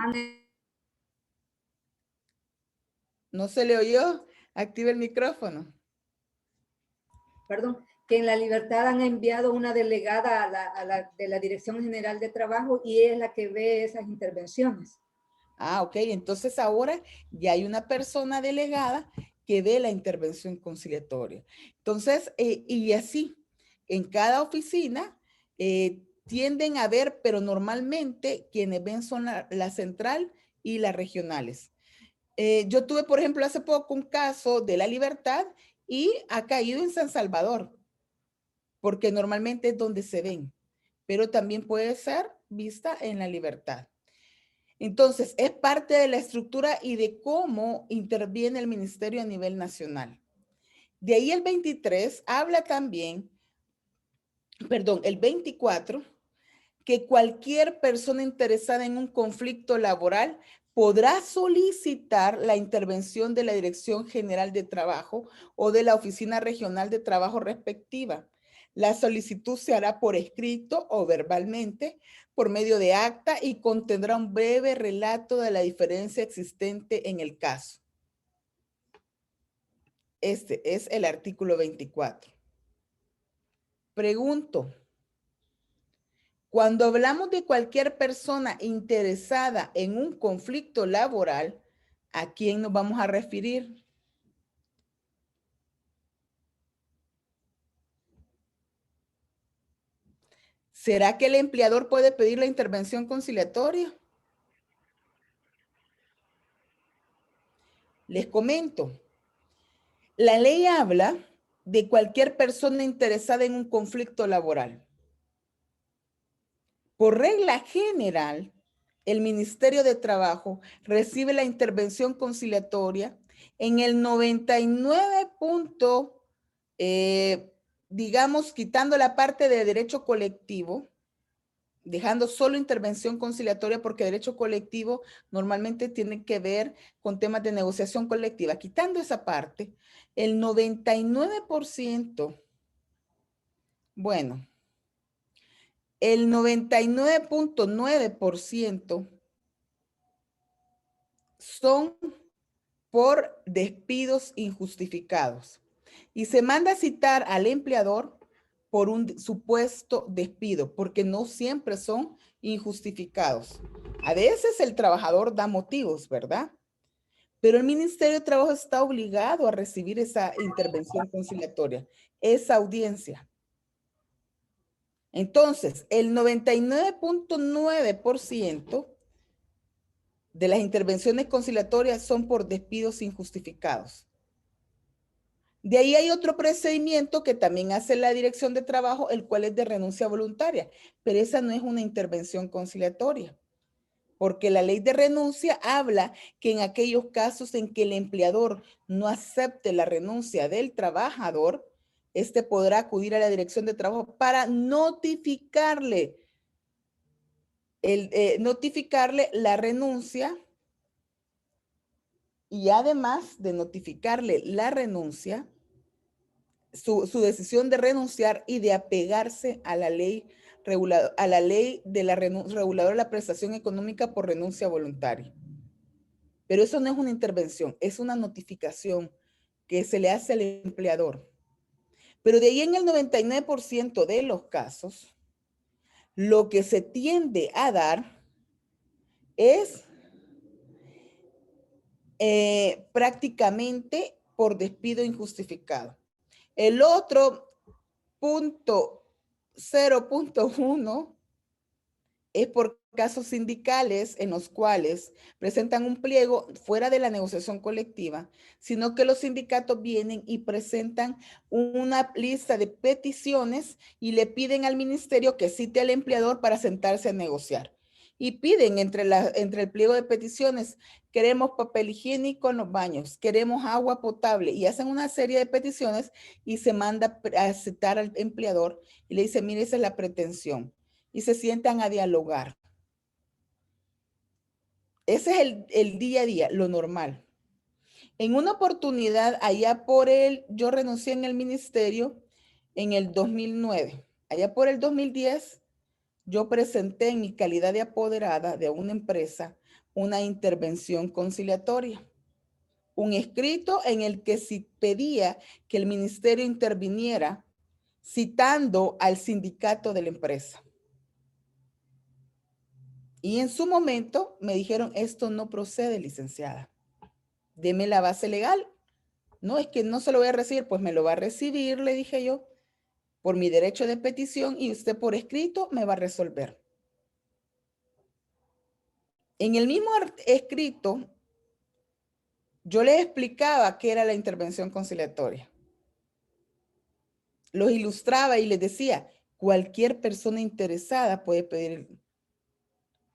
¿No se le oyó? Activa el micrófono. Perdón, que en La Libertad han enviado una delegada de la Dirección General de Trabajo y es la que ve esas intervenciones. Ah, ok. Entonces ahora ya hay una persona delegada que ve la intervención conciliatoria. Entonces, y así, en cada oficina tienden a ver, pero normalmente quienes ven son la central y las regionales. Yo tuve, por ejemplo, hace poco un caso de La Libertad y ha caído en San Salvador, porque normalmente es donde se ven, pero también puede ser vista en La Libertad. Entonces, es parte de la estructura y de cómo interviene el ministerio a nivel nacional. De ahí el 23 habla también, el 24, que cualquier persona interesada en un conflicto laboral podrá solicitar la intervención de la Dirección General de Trabajo o de la Oficina Regional de Trabajo respectiva. La solicitud se hará por escrito o verbalmente por medio de acta y contendrá un breve relato de la diferencia existente en el caso. Este es el artículo 24. Pregunto, cuando hablamos de cualquier persona interesada en un conflicto laboral, ¿a quién nos vamos a referir? ¿Será que el empleador puede pedir la intervención conciliatoria? Les comento. La ley habla de cualquier persona interesada en un conflicto laboral. Por regla general, el Ministerio de Trabajo recibe la intervención conciliatoria en el 99 digamos, quitando la parte de derecho colectivo, dejando solo intervención conciliatoria porque derecho colectivo normalmente tiene que ver con temas de negociación colectiva. Quitando esa parte, el 99%, bueno, el 99.9% son por despidos injustificados. Y se manda a citar al empleador por un supuesto despido, porque no siempre son injustificados. A veces el trabajador da motivos, ¿verdad? Pero el Ministerio de Trabajo está obligado a recibir esa intervención conciliatoria, esa audiencia. Entonces, el 99.9% de las intervenciones conciliatorias son por despidos injustificados. De ahí hay otro procedimiento que también hace la Dirección de Trabajo, el cual es de renuncia voluntaria, pero esa no es una intervención conciliatoria, porque la ley de renuncia habla que en aquellos casos en que el empleador no acepte la renuncia del trabajador, este podrá acudir a la Dirección de Trabajo para notificarle la renuncia, y además de notificarle la renuncia, su decisión de renunciar y de apegarse a la ley de la reguladora de la prestación económica por renuncia voluntaria. Pero eso no es una intervención, es una notificación que se le hace al empleador. Pero de ahí en el 99% de los casos, lo que se tiende a dar es prácticamente por despido injustificado. El otro 0.1 es por casos sindicales en los cuales presentan un pliego fuera de la negociación colectiva, sino que los sindicatos vienen y presentan una lista de peticiones y le piden al ministerio que cite al empleador para sentarse a negociar. Y piden entre el pliego de peticiones, queremos papel higiénico en los baños, queremos agua potable, y hacen una serie de peticiones y se manda a citar al empleador y le dice, mire, esa es la pretensión. Y se sientan a dialogar. Ese es el día a día, lo normal. En una oportunidad, yo renuncié en el ministerio en el 2009. Allá por el 2010, yo presenté en mi calidad de apoderada de una empresa una intervención conciliatoria. Un escrito en el que se pedía que el ministerio interviniera citando al sindicato de la empresa. Y en su momento me dijeron, esto no procede, licenciada. Deme la base legal. No, es que no se lo voy a recibir. Pues me lo va a recibir, le dije yo, por mi derecho de petición, y usted por escrito me va a resolver. En el mismo escrito, yo les explicaba qué era la intervención conciliatoria. Los ilustraba y les decía, cualquier persona interesada puede pedir.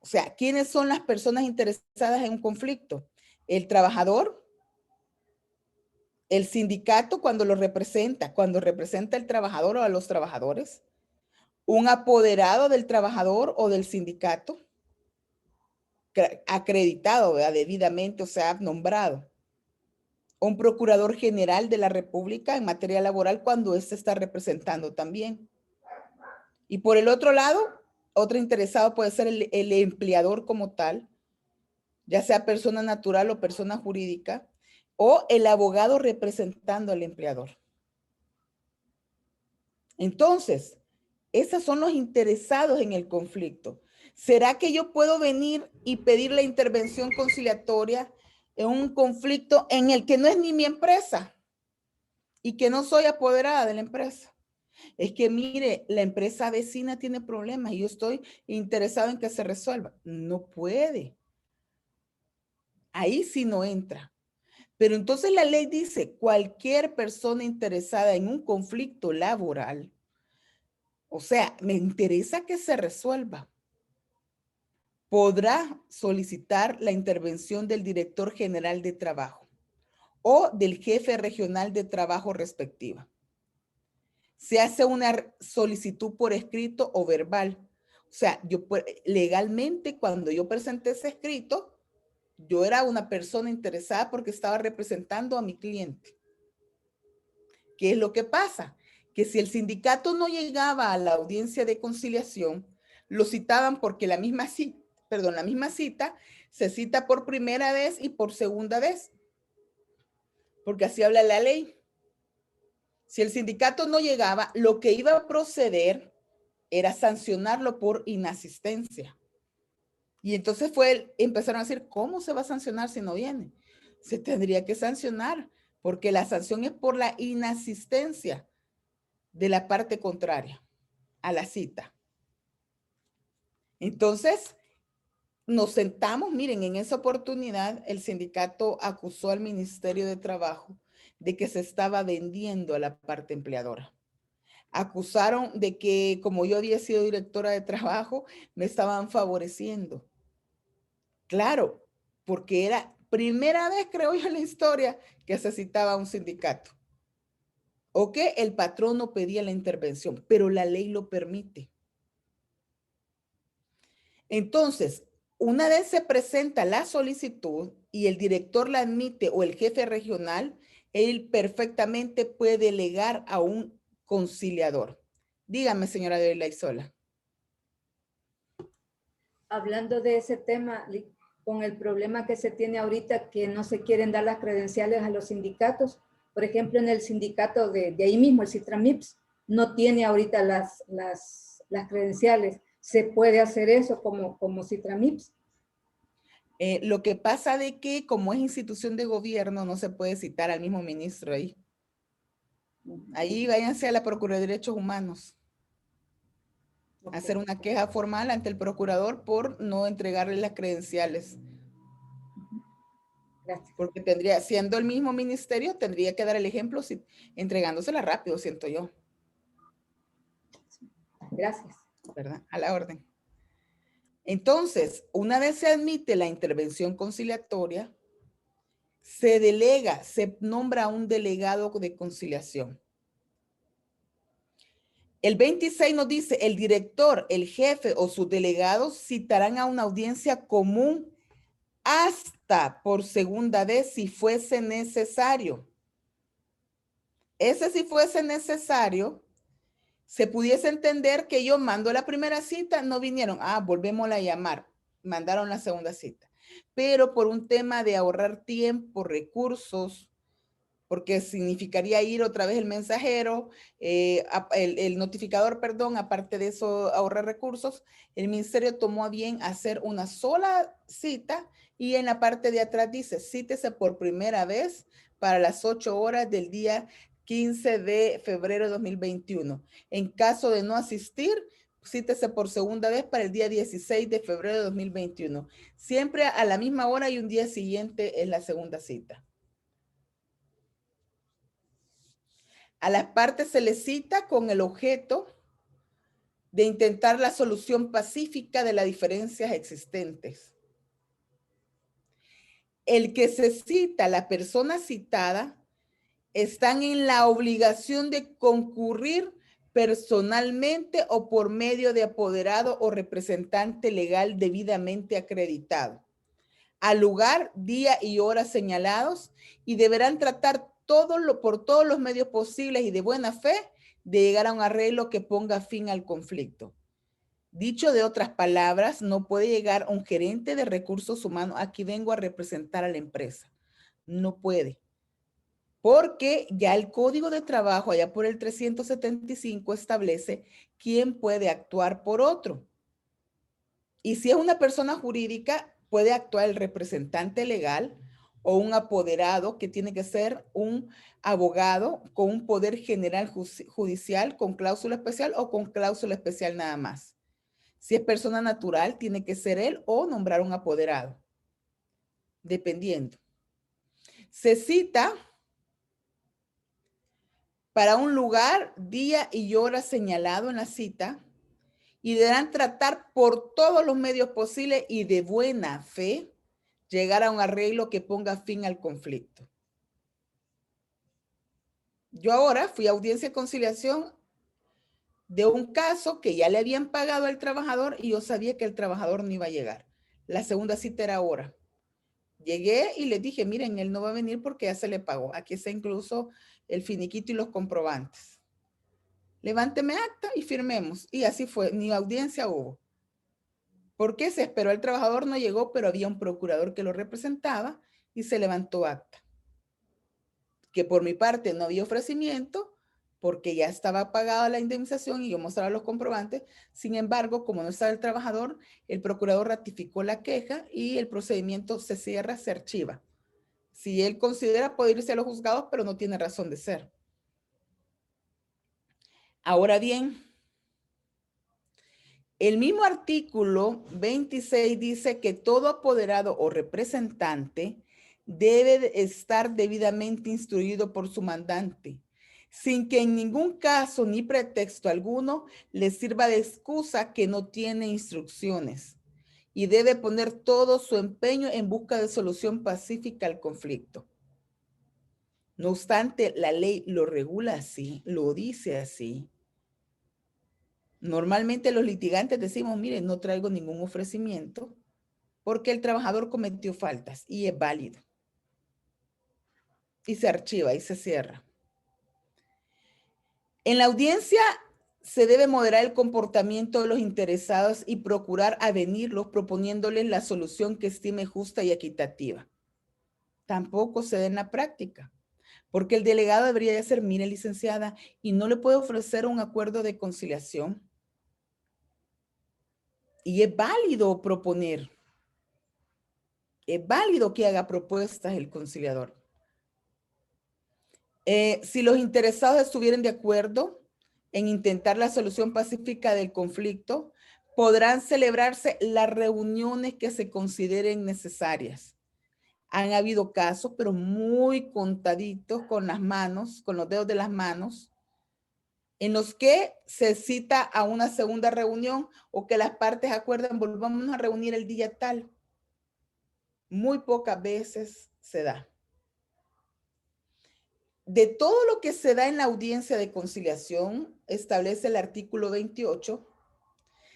O sea, ¿quiénes son las personas interesadas en un conflicto? El trabajador, el sindicato cuando representa el trabajador o a los trabajadores, un apoderado del trabajador o del sindicato, acreditado, ¿verdad? Debidamente, o sea, nombrado. Un procurador general de la República en materia laboral cuando éste está representando también. Y por el otro lado, otro interesado puede ser el empleador como tal, ya sea persona natural o persona jurídica, o el abogado representando al empleador. Entonces, esos son los interesados en el conflicto. ¿Será que yo puedo venir y pedir la intervención conciliatoria en un conflicto en el que no es ni mi empresa y que no soy apoderada de la empresa? Es que mire, la empresa vecina tiene problemas y yo estoy interesado en que se resuelva. No puede. Ahí sí no entra. Pero entonces la ley dice, cualquier persona interesada en un conflicto laboral, o sea, me interesa que se resuelva, podrá solicitar la intervención del director general de trabajo o del jefe regional de trabajo respectiva. Se hace una solicitud por escrito o verbal. O sea, legalmente cuando yo presenté ese escrito, yo era una persona interesada porque estaba representando a mi cliente. ¿Qué es lo que pasa? Que si el sindicato no llegaba a la audiencia de conciliación, lo citaban porque la misma cita se cita por primera vez y por segunda vez. Porque así habla la ley. Si el sindicato no llegaba, lo que iba a proceder era sancionarlo por inasistencia. Y entonces empezaron a decir, ¿cómo se va a sancionar si no viene? se tendría que sancionar, porque la sanción es por la inasistencia de la parte contraria a la cita. Entonces, nos sentamos, miren, en esa oportunidad el sindicato acusó al Ministerio de Trabajo de que se estaba vendiendo a la parte empleadora. Acusaron de que como yo había sido directora de trabajo, me estaban favoreciendo. Claro, porque era primera vez, creo yo, en la historia que se citaba a un sindicato. O que el patrón no pedía la intervención, pero la ley lo permite. Entonces, una vez se presenta la solicitud y el director la admite o el jefe regional, él perfectamente puede delegar a un conciliador. Dígame, señora de la Isola. Hablando de ese tema, con el problema que se tiene ahorita, que no se quieren dar las credenciales a los sindicatos, por ejemplo, en el sindicato de ahí mismo, el Citramips, no tiene ahorita las credenciales. ¿Se puede hacer eso como Citramips? Lo que pasa de que como es institución de gobierno, no se puede citar al mismo ministro ahí. Ahí váyanse a la Procuraduría de Derechos Humanos. Okay. Hacer una queja formal ante el procurador por no entregarle las credenciales. Gracias. Porque tendría, siendo el mismo ministerio, tendría que dar el ejemplo entregándosela rápido, siento yo. Gracias. ¿Verdad? A la orden. Entonces, una vez se admite la intervención conciliatoria, se delega, se nombra un delegado de conciliación. El 26 nos dice, el director, el jefe o sus delegados citarán a una audiencia común hasta por segunda vez si fuese necesario. Ese si fuese necesario, se pudiese entender que yo mando la primera cita, no vinieron, volvemos a llamar, mandaron la segunda cita. Pero por un tema de ahorrar tiempo, recursos, porque significaría ir otra vez el mensajero, el notificador, perdón, aparte de eso ahorrar recursos, el ministerio tomó a bien hacer una sola cita y en la parte de atrás dice, cítese por primera vez para las 8 horas del día 15 de febrero de 2021. En caso de no asistir, cítese por segunda vez para el día 16 de febrero de 2021. Siempre a la misma hora y un día siguiente es la segunda cita. A las partes se les cita con el objeto de intentar la solución pacífica de las diferencias existentes. El que se cita, la persona citada, están en la obligación de concurrir personalmente o por medio de apoderado o representante legal debidamente acreditado al lugar, día y hora señalados y deberán tratar por todos los medios posibles y de buena fe de llegar a un arreglo que ponga fin al conflicto. Dicho de otras palabras, no puede llegar un gerente de recursos humanos, aquí vengo a representar a la empresa. No puede. Porque ya el Código de Trabajo, allá por el 375, establece quién puede actuar por otro. Y si es una persona jurídica, puede actuar el representante legal o un apoderado, que tiene que ser un abogado con un poder general judicial, con cláusula especial o con cláusula especial nada más. Si es persona natural, tiene que ser él o nombrar un apoderado, dependiendo. Se cita para un lugar, día y hora señalado en la cita y deberán tratar por todos los medios posibles y de buena fe llegar a un arreglo que ponga fin al conflicto. Yo ahora fui a audiencia de conciliación de un caso que ya le habían pagado al trabajador y yo sabía que el trabajador no iba a llegar. La segunda cita era ahora. Llegué y les dije, miren, él no va a venir porque ya se le pagó. Aquí está incluso el finiquito y los comprobantes. Levánteme acta y firmemos. Y así fue, ni audiencia hubo. ¿Por qué? Se esperó, el trabajador no llegó, pero había un procurador que lo representaba y se levantó acta. Que por mi parte no había ofrecimiento porque ya estaba pagada la indemnización y yo mostraba los comprobantes. Sin embargo, como no estaba el trabajador, el procurador ratificó la queja y el procedimiento se cierra, se archiva. Si él considera, puede irse a los juzgados, pero no tiene razón de ser. Ahora bien, el mismo artículo 26 dice que todo apoderado o representante debe de estar debidamente instruido por su mandante, sin que en ningún caso ni pretexto alguno le sirva de excusa que no tiene instrucciones, y debe poner todo su empeño en busca de solución pacífica al conflicto. No obstante, la ley lo regula así, lo dice así. Normalmente los litigantes decimos, mire, no traigo ningún ofrecimiento porque el trabajador cometió faltas y es válido. Y se archiva y se cierra. En la audiencia se debe moderar el comportamiento de los interesados y procurar avenirlos proponiéndoles la solución que estime justa y equitativa. Tampoco se da en la práctica, porque el delegado debería decir, mire, licenciada, y no le puedo ofrecer un acuerdo de conciliación. Y es válido proponer. Es válido que haga propuestas el conciliador. Si los interesados estuvieran de acuerdo en intentar la solución pacífica del conflicto, podrán celebrarse las reuniones que se consideren necesarias. Han habido casos, pero muy contaditos con las manos, con los dedos de las manos, en los que se cita a una segunda reunión o que las partes acuerdan, volvamos a reunir el día tal. Muy pocas veces se da. De todo lo que se da en la audiencia de conciliación, establece el artículo 28,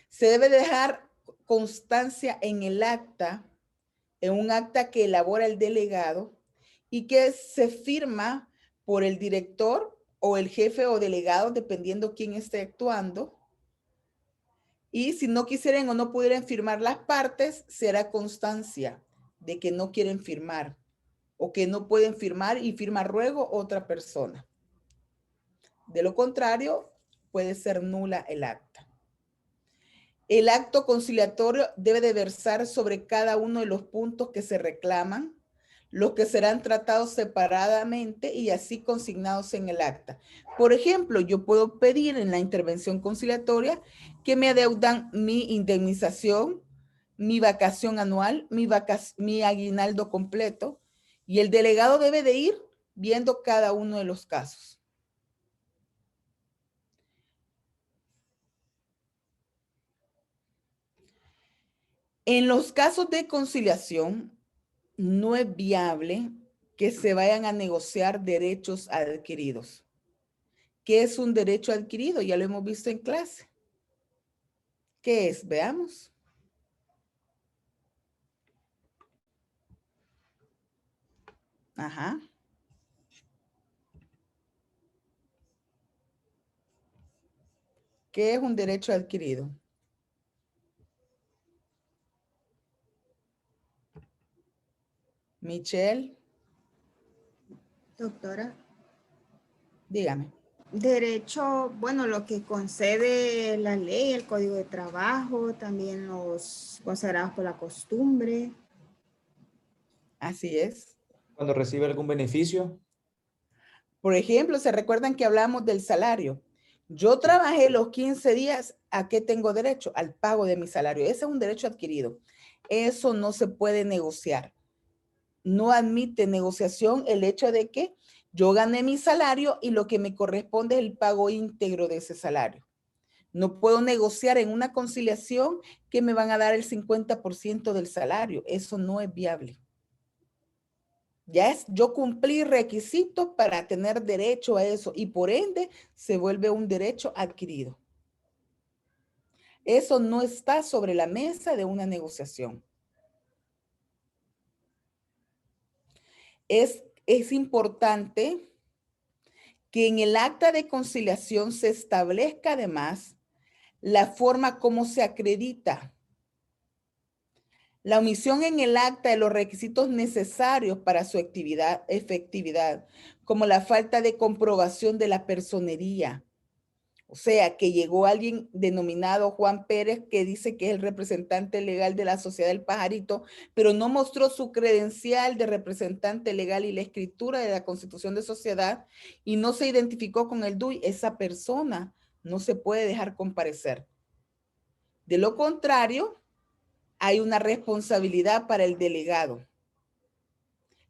se debe dejar constancia en el acta, en un acta que elabora el delegado y que se firma por el director o el jefe o delegado, dependiendo quién esté actuando. Y si no quisieran o no pudieran firmar las partes, será constancia de que no quieren firmar o que no pueden firmar y firma ruego otra persona. De lo contrario, puede ser nula el acta. El acto conciliatorio debe de versar sobre cada uno de los puntos que se reclaman, los que serán tratados separadamente y así consignados en el acta. Por ejemplo, yo puedo pedir en la intervención conciliatoria que me adeudan mi indemnización, mi vacación anual, mi aguinaldo completo, y el delegado debe de ir viendo cada uno de los casos. En los casos de conciliación, no es viable que se vayan a negociar derechos adquiridos. ¿Qué es un derecho adquirido? Ya lo hemos visto en clase. ¿Qué es? Veamos. Ajá. ¿Qué es un derecho adquirido? Michelle. Doctora. Dígame. Derecho, bueno, lo que concede la ley, el Código de Trabajo, también los consagrados por la costumbre. Así es. Cuando recibe algún beneficio. Por ejemplo, ¿se recuerdan que hablamos del salario? Yo trabajé los 15 días, ¿a qué tengo derecho? Al pago de mi salario. Ese es un derecho adquirido. Eso no se puede negociar. No admite negociación el hecho de que yo gané mi salario y lo que me corresponde es el pago íntegro de ese salario. No puedo negociar en una conciliación que me van a dar el 50% del salario. Eso no es viable. Yo cumplí requisitos para tener derecho a eso y por ende se vuelve un derecho adquirido. Eso no está sobre la mesa de una negociación. Es importante que en el acta de conciliación se establezca además la forma como se acredita. La omisión en el acta de los requisitos necesarios para su efectividad, como la falta de comprobación de la personería O sea, que llegó alguien denominado Juan Pérez que dice que es el representante legal de la Sociedad del Pajarito, pero no mostró su credencial de representante legal y la escritura de la Constitución de Sociedad y no se identificó con el DUI. Esa persona no se puede dejar comparecer. De lo contrario, hay una responsabilidad para el delegado.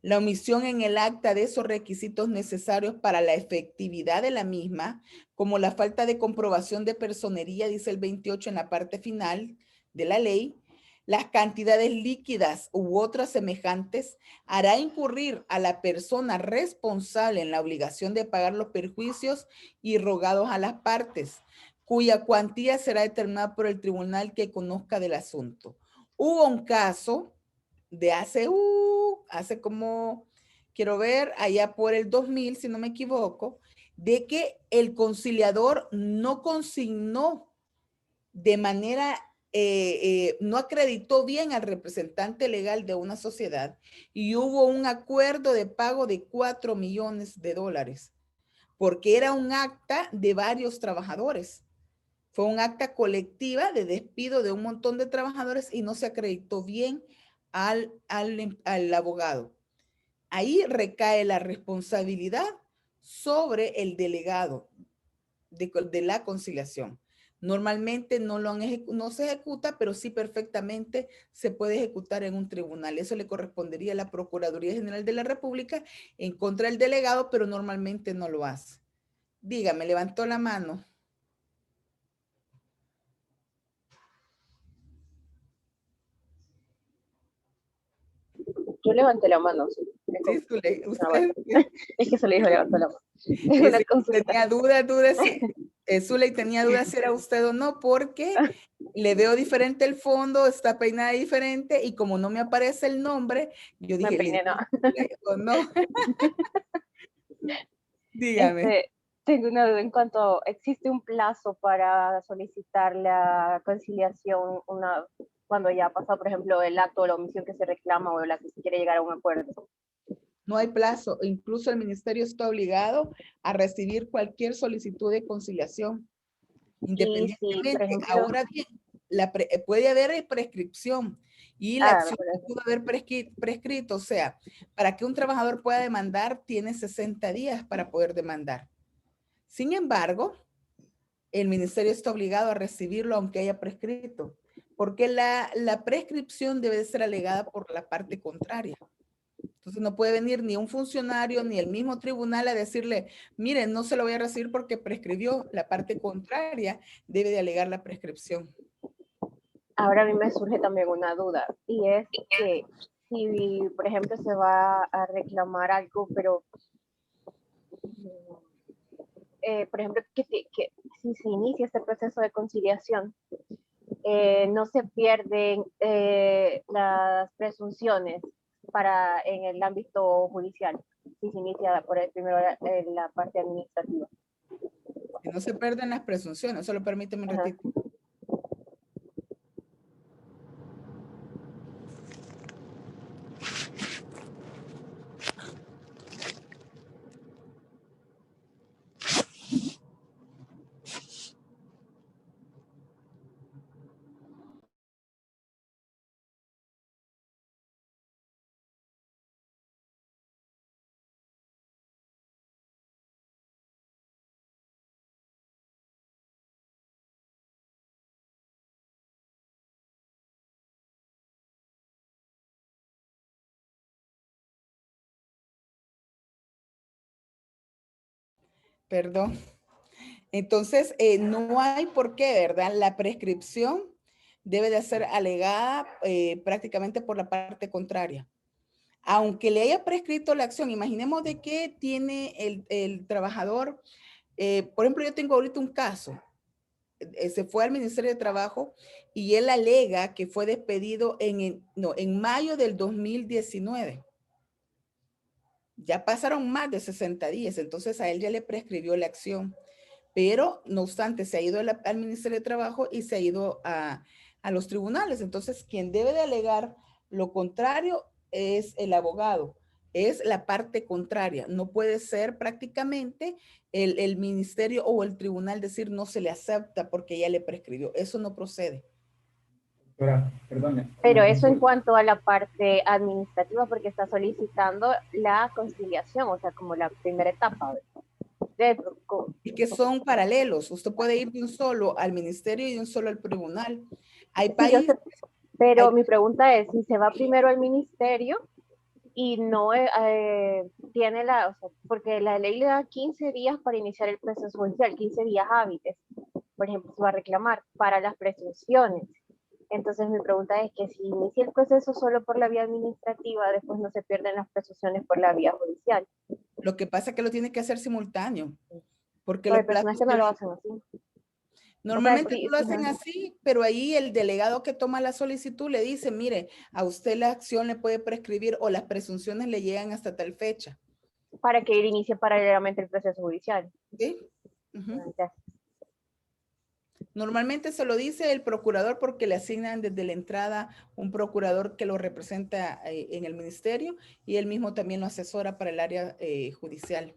La omisión en el acta de esos requisitos necesarios para la efectividad de la misma, como la falta de comprobación de personería, dice el 28 en la parte final de la ley, las cantidades líquidas u otras semejantes, hará incurrir a la persona responsable en la obligación de pagar los perjuicios irrogados a las partes, cuya cuantía será determinada por el tribunal que conozca del asunto. Hubo un caso de hace como, quiero ver, allá por el 2000, si no me equivoco, de que el conciliador no consignó de manera, no acreditó bien al representante legal de una sociedad y hubo un acuerdo de pago de $4 millones, porque era un acta de varios trabajadores. Fue un acta colectiva de despido de un montón de trabajadores y no se acreditó bien al abogado. Ahí recae la responsabilidad sobre el delegado de la conciliación. Normalmente no se ejecuta, pero sí perfectamente se puede ejecutar en un tribunal. Eso le correspondería a la Procuraduría General de la República en contra del delegado, pero normalmente no lo hace. Dígame, levantó la mano. Yo levanté la mano. Sí, Zuley, es que se le dijo levantó la mano. Es una consulta. Tenía dudas, Zuley tenía dudas si era usted o no, porque le veo diferente el fondo, está peinada diferente y como no me aparece el nombre, yo dije, me peiné, no. ¿O no? Dígame. Tengo una duda en cuanto, ¿existe un plazo para solicitar la conciliación cuando ya ha pasado, por ejemplo, el acto o la omisión que se reclama o la que se quiere llegar a un acuerdo? No hay plazo, incluso el ministerio está obligado a recibir cualquier solicitud de conciliación, independientemente. Sí, por ejemplo, ahora bien, puede haber prescripción y la acción pudo haber prescrito, o sea, para que un trabajador pueda demandar, tiene 60 días para poder demandar. Sin embargo, el ministerio está obligado a recibirlo aunque haya prescrito, porque la prescripción debe ser alegada por la parte contraria. Entonces no puede venir ni un funcionario ni el mismo tribunal a decirle, miren, no se lo voy a recibir porque prescribió. La parte contraria debe de alegar la prescripción. Ahora a mí me surge también una duda, y es que si, por ejemplo, se va a reclamar algo, pero, por ejemplo, que si se inicia este proceso de conciliación, no se pierden las presunciones en el ámbito judicial, si se inicia primero la parte administrativa. Que no se pierden las presunciones, solo permíteme un ratito. Perdón. Entonces, no hay por qué, ¿verdad? La prescripción debe de ser alegada prácticamente por la parte contraria. Aunque le haya prescrito la acción, imaginemos de que tiene el trabajador, por ejemplo, yo tengo ahorita un caso, se fue al Ministerio de Trabajo y él alega que fue despedido en mayo del 2019. Ya pasaron más de 60 días, entonces a él ya le prescribió la acción. Pero, no obstante, se ha ido al Ministerio de Trabajo y se ha ido a los tribunales. Entonces, quien debe de alegar lo contrario es el abogado. es la parte contraria. No puede ser prácticamente el ministerio o el tribunal decir no se le acepta porque ya le prescribió. Eso no procede. Doctora, perdone. Pero una eso en consulta. cuanto a la parte administrativa, porque está solicitando la conciliación, o sea, como la primera etapa. Y que son paralelos. Usted puede ir de un solo al ministerio y de un solo al tribunal. Hay Sí, yo países... sé, pero hay- mi pregunta es, si se va primero al ministerio y no tiene o sea, porque la ley le da 15 días para iniciar el proceso judicial, 15 días hábiles, por ejemplo, se va a reclamar para las presunciones. Entonces mi pregunta es que si inicia el proceso solo por la vía administrativa, después no se pierden las presunciones por la vía judicial. Lo que pasa es que lo tiene que hacer simultáneo, porque Pero los hay personas plazos... que no lo hacen así. Normalmente sí, no lo hacen ajá. así, pero ahí el delegado que toma la solicitud le dice, mire, a usted la acción le puede prescribir o las presunciones le llegan hasta tal fecha. Para que él inicie paralelamente el proceso judicial. ¿Sí? Ujú. Entonces, Normalmente se lo dice el procurador porque le asignan desde la entrada un procurador que lo representa en el ministerio y él mismo también lo asesora para el área judicial.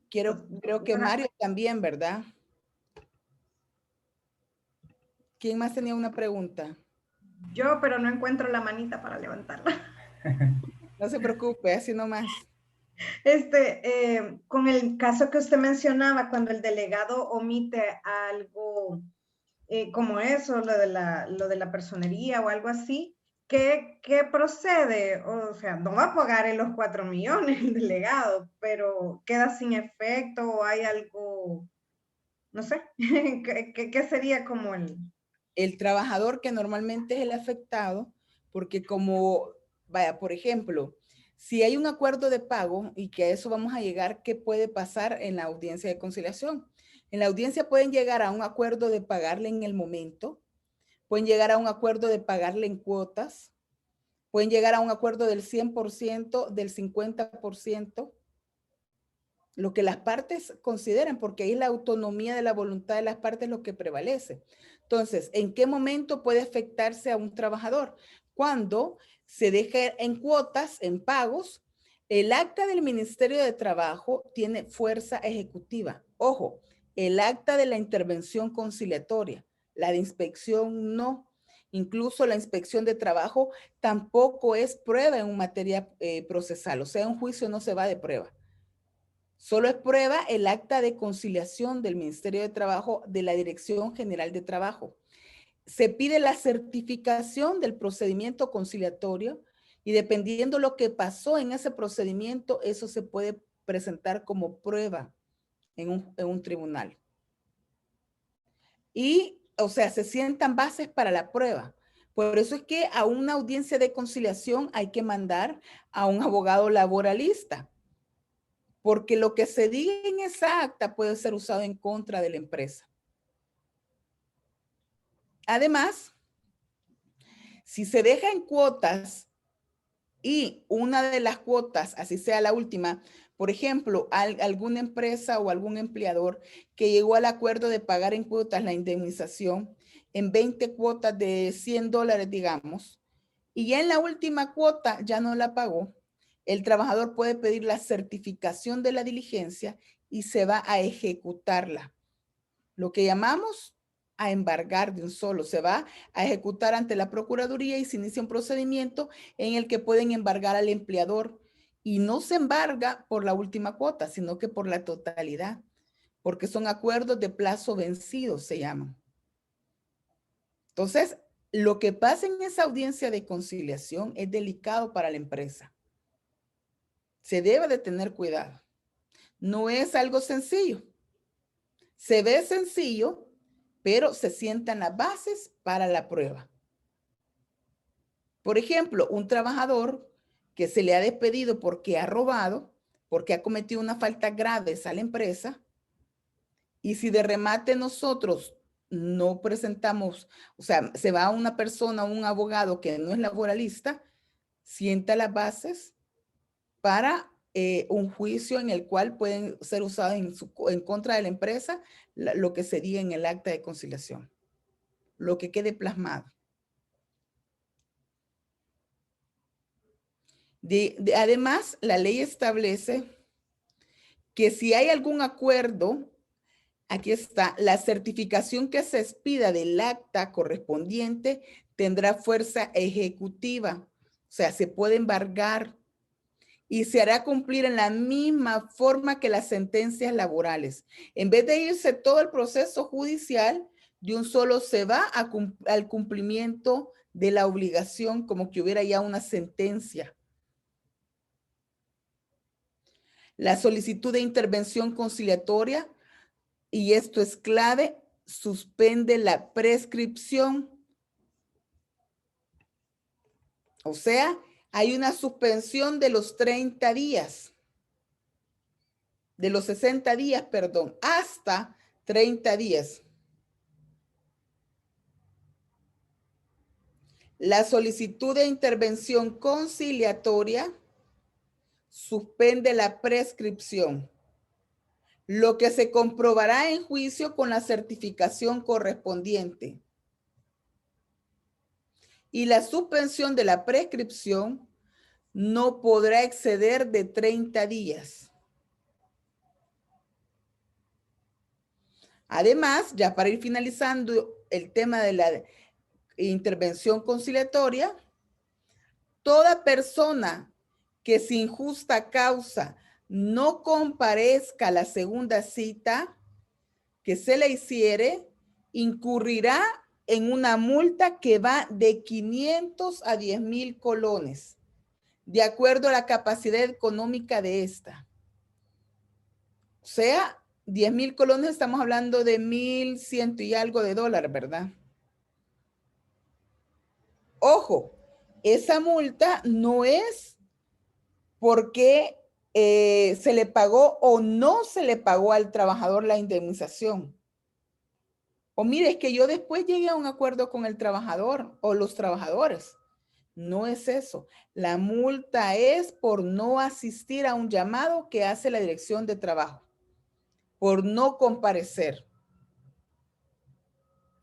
Creo que Mario también, ¿verdad? ¿Quién más tenía una pregunta? Yo, pero no encuentro la manita para levantarla. No se preocupe, así nomás. Con el caso que usted mencionaba, cuando el delegado omite algo como eso, lo de la personería o algo así, ¿qué procede? O sea, no va a pagar en los 4 millones el delegado, pero queda sin efecto o hay algo, no sé, ¿qué sería como el trabajador que normalmente es el afectado, porque como, vaya, por ejemplo, si hay un acuerdo de pago y que a eso vamos a llegar, ¿qué puede pasar en la audiencia de conciliación? En la audiencia pueden llegar a un acuerdo de pagarle en el momento, pueden llegar a un acuerdo de pagarle en cuotas, pueden llegar a un acuerdo del 100%, del 50%, lo que las partes consideran, porque ahí la autonomía de la voluntad de las partes es lo que prevalece. Entonces, ¿en qué momento puede afectarse a un trabajador? Cuando se deja en cuotas, en pagos, el acta del Ministerio de Trabajo tiene fuerza ejecutiva. Ojo, el acta de la intervención conciliatoria, la de inspección no. Incluso la inspección de trabajo tampoco es prueba en materia procesal, o sea, un juicio no se va de prueba. Solo es prueba el acta de conciliación del Ministerio de Trabajo de la Dirección General de Trabajo. Se pide la certificación del procedimiento conciliatorio y dependiendo lo que pasó en ese procedimiento, eso se puede presentar como prueba en un tribunal. Y, o sea, se sientan bases para la prueba. Por eso es que a una audiencia de conciliación hay que mandar a un abogado laboralista, porque lo que se diga en esa acta puede ser usado en contra de la empresa. Además, si se deja en cuotas y una de las cuotas, así sea la última, por ejemplo, alguna empresa o algún empleador que llegó al acuerdo de pagar en cuotas la indemnización en 20 cuotas de $100, digamos, y ya en la última cuota ya no la pagó, el trabajador puede pedir la certificación de la diligencia y se va a ejecutarla. Lo que llamamos a embargar de un solo. Se va a ejecutar ante la Procuraduría y se inicia un procedimiento en el que pueden embargar al empleador. Y no se embarga por la última cuota, sino que por la totalidad, porque son acuerdos de plazo vencido, se llaman. Entonces, lo que pasa en esa audiencia de conciliación es delicado para la empresa. Se debe de tener cuidado. No es algo sencillo. Se ve sencillo, pero se sientan las bases para la prueba. Por ejemplo, un trabajador que se le ha despedido porque ha robado, porque ha cometido una falta grave a la empresa, y si de remate nosotros no presentamos, o sea, se va a una persona, un abogado que no es laboralista, sienta las bases para un juicio en el cual pueden ser usados en contra de la empresa lo que se diga en el acta de conciliación, lo que quede plasmado. Además, la ley establece que si hay algún acuerdo, aquí está, la certificación que se expida del acta correspondiente tendrá fuerza ejecutiva, o sea, se puede embargar y se hará cumplir en la misma forma que las sentencias laborales. En vez de irse todo el proceso judicial, de un solo se va al cumplimiento de la obligación como que hubiera ya una sentencia. La solicitud de intervención conciliatoria, y esto es clave, suspende la prescripción. O sea, hay una suspensión de los 30 días, de los 60 días, perdón, hasta 30 días. La solicitud de intervención conciliatoria suspende la prescripción, lo que se comprobará en juicio con la certificación correspondiente. Y la suspensión de la prescripción no podrá exceder de 30 días. Además, ya para ir finalizando el tema de la intervención conciliatoria, toda persona que sin justa causa no comparezca a la segunda cita que se le hiciere, incurrirá en una multa que va de 500 a 10,000 colones, de acuerdo a la capacidad económica de esta. O sea, 10,000 colones, estamos hablando de 1,100 y algo de dólares, ¿verdad? Ojo, esa multa no es porque se le pagó o no se le pagó al trabajador la indemnización. O mire, es que yo después llegué a un acuerdo con el trabajador o los trabajadores. No es eso. La multa es por no asistir a un llamado que hace la dirección de trabajo, por no comparecer.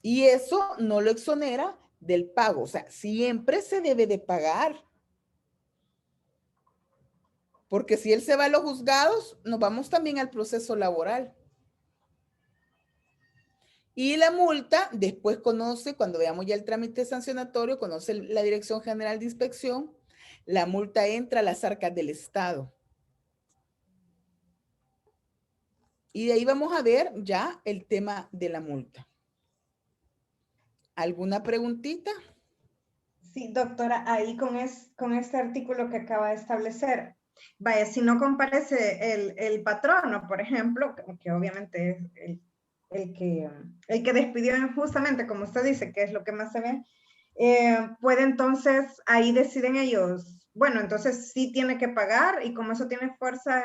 Y eso no lo exonera del pago. O sea, siempre se debe de pagar. Porque si él se va a los juzgados, nos vamos también al proceso laboral. Y la multa, después conoce, cuando veamos ya el trámite sancionatorio, conoce la Dirección General de Inspección, la multa entra a las arcas del Estado. Y de ahí vamos a ver ya el tema de la multa. ¿Alguna preguntita? Sí, doctora, ahí con este artículo que acaba de establecer, vaya, si no comparece el patrono, por ejemplo, que obviamente es el que despidió injustamente, como usted dice, que es lo que más se ve, puede entonces, ahí deciden ellos, bueno, entonces sí tiene que pagar y como eso tiene fuerza,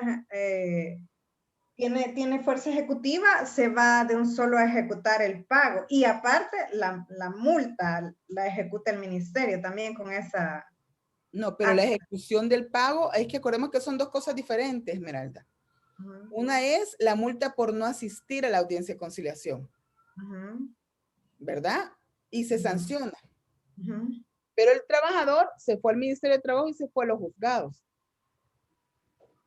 tiene fuerza ejecutiva, se va de un solo a ejecutar el pago. Y aparte, la multa la ejecuta el ministerio también con esa... No, pero la ejecución del pago, es que acordemos que son dos cosas diferentes, Esmeralda. Una es la multa por no asistir a la audiencia de conciliación, ¿verdad? Y se sanciona. Pero el trabajador se fue al Ministerio de Trabajo y se fue a los juzgados.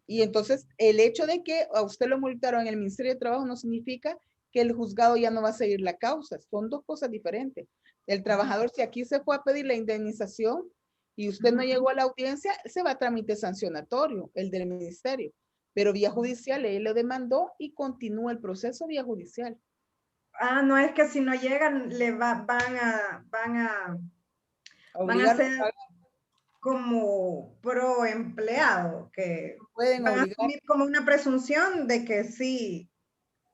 Y entonces el hecho de que a usted lo multaron en el Ministerio de Trabajo no significa que el juzgado ya no va a seguir la causa. Son dos cosas diferentes. El trabajador, si aquí se fue a pedir la indemnización y usted no llegó a la audiencia, se va a trámite sancionatorio, el del ministerio. Pero vía judicial, él lo demandó y continúa el proceso vía judicial. Ah, no es que si no llegan, van a ser como pro empleado, que pueden van a obligar. asumir como una presunción de que sí.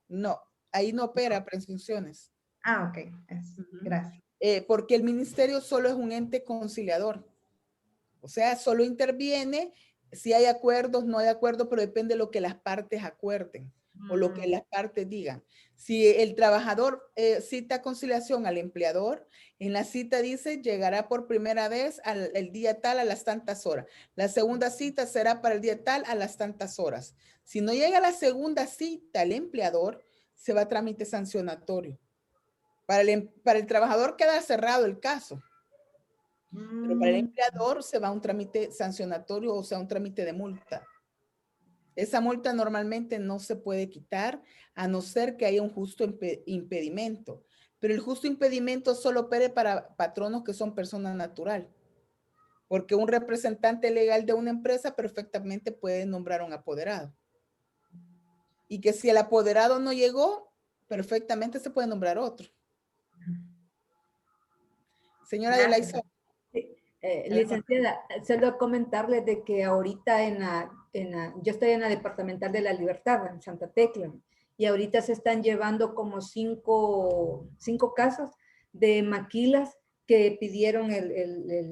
No, ahí no opera presunciones. Ah, ok, gracias. Porque el ministerio solo es un ente conciliador. O sea, solo interviene si hay acuerdos, no hay acuerdos, pero depende de lo que las partes acuerden o lo que las partes digan. Si el trabajador cita conciliación al empleador, en la cita dice llegará por primera vez el día tal a las tantas horas. La segunda cita será para el día tal a las tantas horas. Si no llega la segunda cita el empleador, se va a trámite sancionatorio. Para el trabajador queda cerrado el caso. Pero para el empleador se va a un trámite sancionatorio, o sea, un trámite de multa. Esa multa normalmente no se puede quitar a no ser que haya un justo impedimento. Pero el justo impedimento solo opera para patronos que son persona natural. Porque un representante legal de una empresa perfectamente puede nombrar a un apoderado. Y que si el apoderado no llegó, perfectamente se puede nombrar otro. Señora de la Iso. Licenciada, solo comentarles de que ahorita yo estoy en la departamental de La Libertad, en Santa Tecla, y ahorita se están llevando como cinco casos de maquilas que pidieron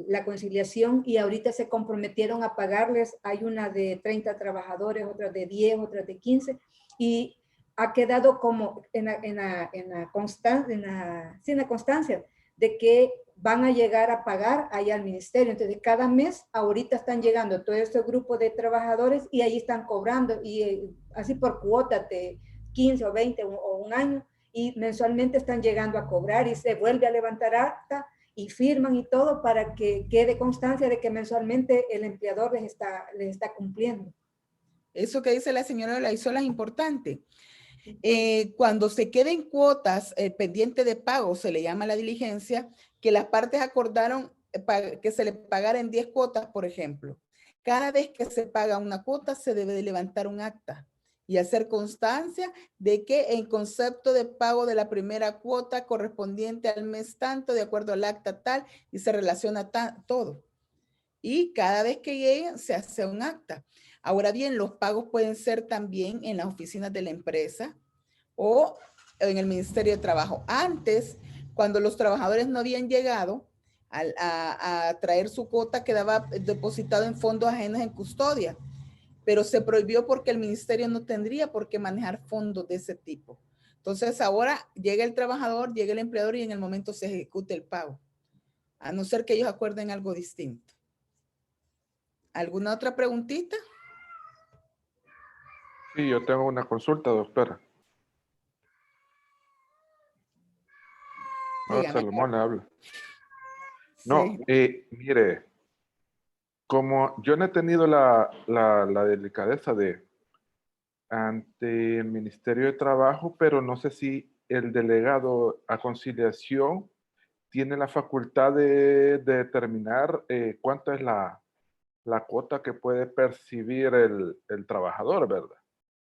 la conciliación y ahorita se comprometieron a pagarles. Hay una de 30 trabajadores, otra de 10, otra de 15, y ha quedado como en la constancia de que van a llegar a pagar allá al ministerio. Entonces, cada mes ahorita están llegando todo este grupo de trabajadores y ahí están cobrando, y así por cuotas de 15 o 20 o un año, y mensualmente están llegando a cobrar y se vuelve a levantar acta y firman y todo para que quede constancia de que mensualmente el empleador les está cumpliendo. Eso que dice la señora Olaizola es importante. Cuando se queden cuotas pendiente de pago, se le llama la diligencia, que las partes acordaron que se le pagara en 10 cuotas, por ejemplo. Cada vez que se paga una cuota, se debe de levantar un acta y hacer constancia de que en concepto de pago de la primera cuota correspondiente al mes tanto, de acuerdo al acta tal, y se relaciona todo. Y cada vez que lleguen, se hace un acta. Ahora bien, los pagos pueden ser también en las oficinas de la empresa o en el Ministerio de Trabajo. Antes, cuando los trabajadores no habían llegado a traer su cuota, quedaba depositado en fondos ajenos en custodia, pero se prohibió porque el ministerio no tendría por qué manejar fondos de ese tipo. Entonces ahora llega el trabajador, llega el empleador y en el momento se ejecute el pago, a no ser que ellos acuerden algo distinto. ¿Alguna otra preguntita? Sí, yo tengo una consulta, doctora. No, Salomón le habla. No, mire, como yo no he tenido la delicadeza de ante el Ministerio de Trabajo, pero no sé si el delegado a conciliación tiene la facultad de determinar cuánto es la cuota que puede percibir el trabajador, ¿verdad?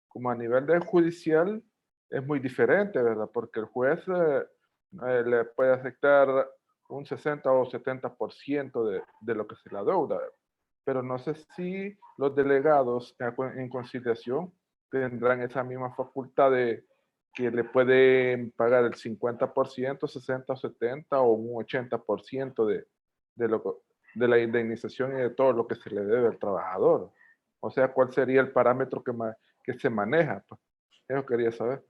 Como a nivel de judicial es muy diferente, ¿verdad? Porque el juez le puede aceptar un 60 o 70% de lo que se le adeuda. Pero no sé si los delegados en conciliación tendrán esa misma facultad de que le pueden pagar el 50%, 60 o 70 o un 80% de la indemnización y de todo lo que se le debe al trabajador. O sea, ¿cuál sería el parámetro que se maneja? Pues, eso quería saber.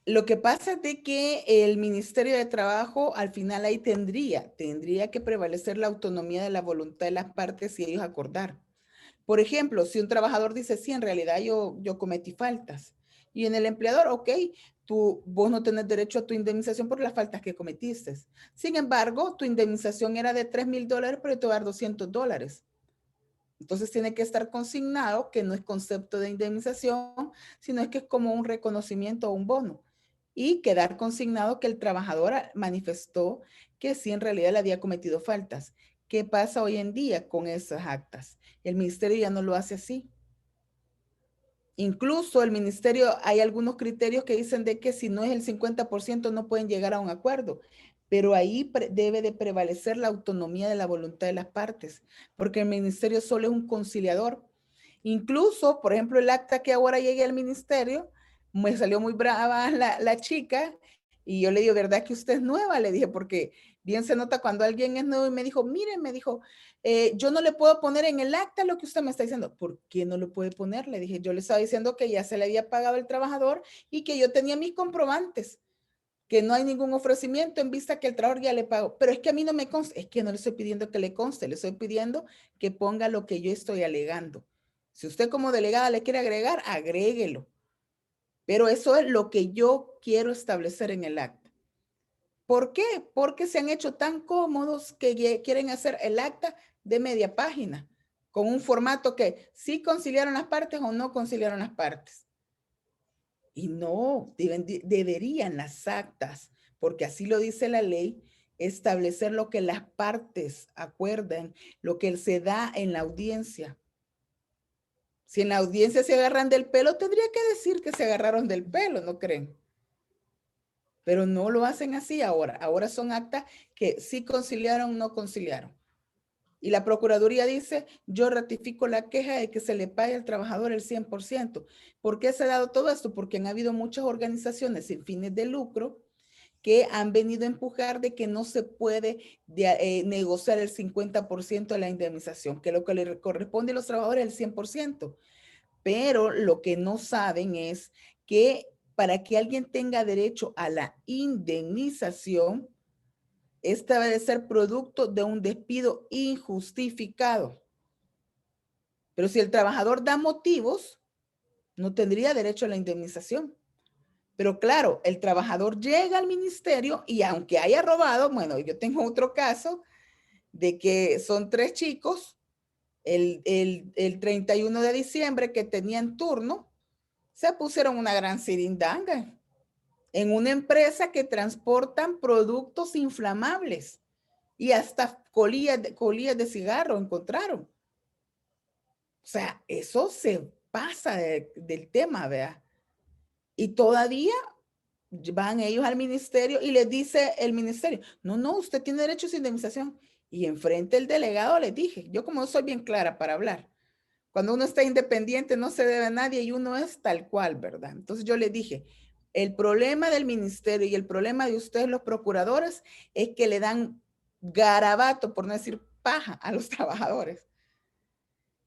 Lo que pasa es de que el Ministerio de Trabajo al final ahí tendría que prevalecer la autonomía de la voluntad de las partes y ellos acordar. Por ejemplo, si un trabajador dice, sí, en realidad yo cometí faltas. Y en el empleador, ok, vos no tenés derecho a tu indemnización por las faltas que cometiste. Sin embargo, tu indemnización era de $3,000, pero te voy a dar $200. Entonces tiene que estar consignado que no es concepto de indemnización, sino es que es como un reconocimiento o un bono. Y quedar consignado que el trabajador manifestó que sí, en realidad le había cometido faltas. ¿Qué pasa hoy en día con esas actas? El ministerio ya no lo hace así. Incluso el ministerio, hay algunos criterios que dicen de que si no es el 50% no pueden llegar a un acuerdo, pero ahí debe de prevalecer la autonomía de la voluntad de las partes, porque el ministerio solo es un conciliador. Incluso, por ejemplo, el acta que ahora llegue al ministerio, me salió muy brava la chica y yo le digo, ¿verdad que usted es nueva? Le dije, porque bien se nota cuando alguien es nuevo y me dijo, mire, me dijo, yo no le puedo poner en el acta lo que usted me está diciendo. ¿Por qué no lo puede poner? Le dije, yo le estaba diciendo que ya se le había pagado el trabajador y que yo tenía mis comprobantes, que no hay ningún ofrecimiento en vista que el trabajador ya le pagó. Pero es que a mí no me consta, es que no le estoy pidiendo que le conste, le estoy pidiendo que ponga lo que yo estoy alegando. Si usted como delegada le quiere agregar, agréguelo. Pero eso es lo que yo quiero establecer en el acta. ¿Por qué? Porque se han hecho tan cómodos que quieren hacer el acta de media página, con un formato que sí conciliaron las partes o no conciliaron las partes. Y no, deberían las actas, porque así lo dice la ley, establecer lo que las partes acuerdan, lo que se da en la audiencia. Si en la audiencia se agarran del pelo, tendría que decir que se agarraron del pelo, ¿no creen? Pero no lo hacen así ahora. Ahora son actas que sí conciliaron o no conciliaron. Y la Procuraduría dice, yo ratifico la queja de que se le pague al trabajador el 100%. ¿Por qué se ha dado todo esto? Porque han habido muchas organizaciones sin fines de lucro que han venido a empujar de que no se puede negociar el 50% de la indemnización, que lo que le corresponde a los trabajadores es el 100%. Pero lo que no saben es que para que alguien tenga derecho a la indemnización, esta debe ser producto de un despido injustificado. Pero si el trabajador da motivos, no tendría derecho a la indemnización. Pero claro, el trabajador llega al ministerio y aunque haya robado, bueno, yo tengo otro caso de que son 3 chicos, el 31 de diciembre que tenían turno, se pusieron una gran sirindanga en una empresa que transportan productos inflamables y hasta colillas de cigarro encontraron. O sea, eso se pasa del tema, ¿verdad? Y todavía van ellos al ministerio y les dice el ministerio, no, usted tiene derecho a su indemnización. Y enfrente el delegado les dije, yo como soy bien clara para hablar, cuando uno está independiente no se debe a nadie y uno es tal cual, ¿verdad? Entonces yo le dije, el problema del ministerio y el problema de ustedes los procuradores es que le dan garabato, por no decir paja, a los trabajadores.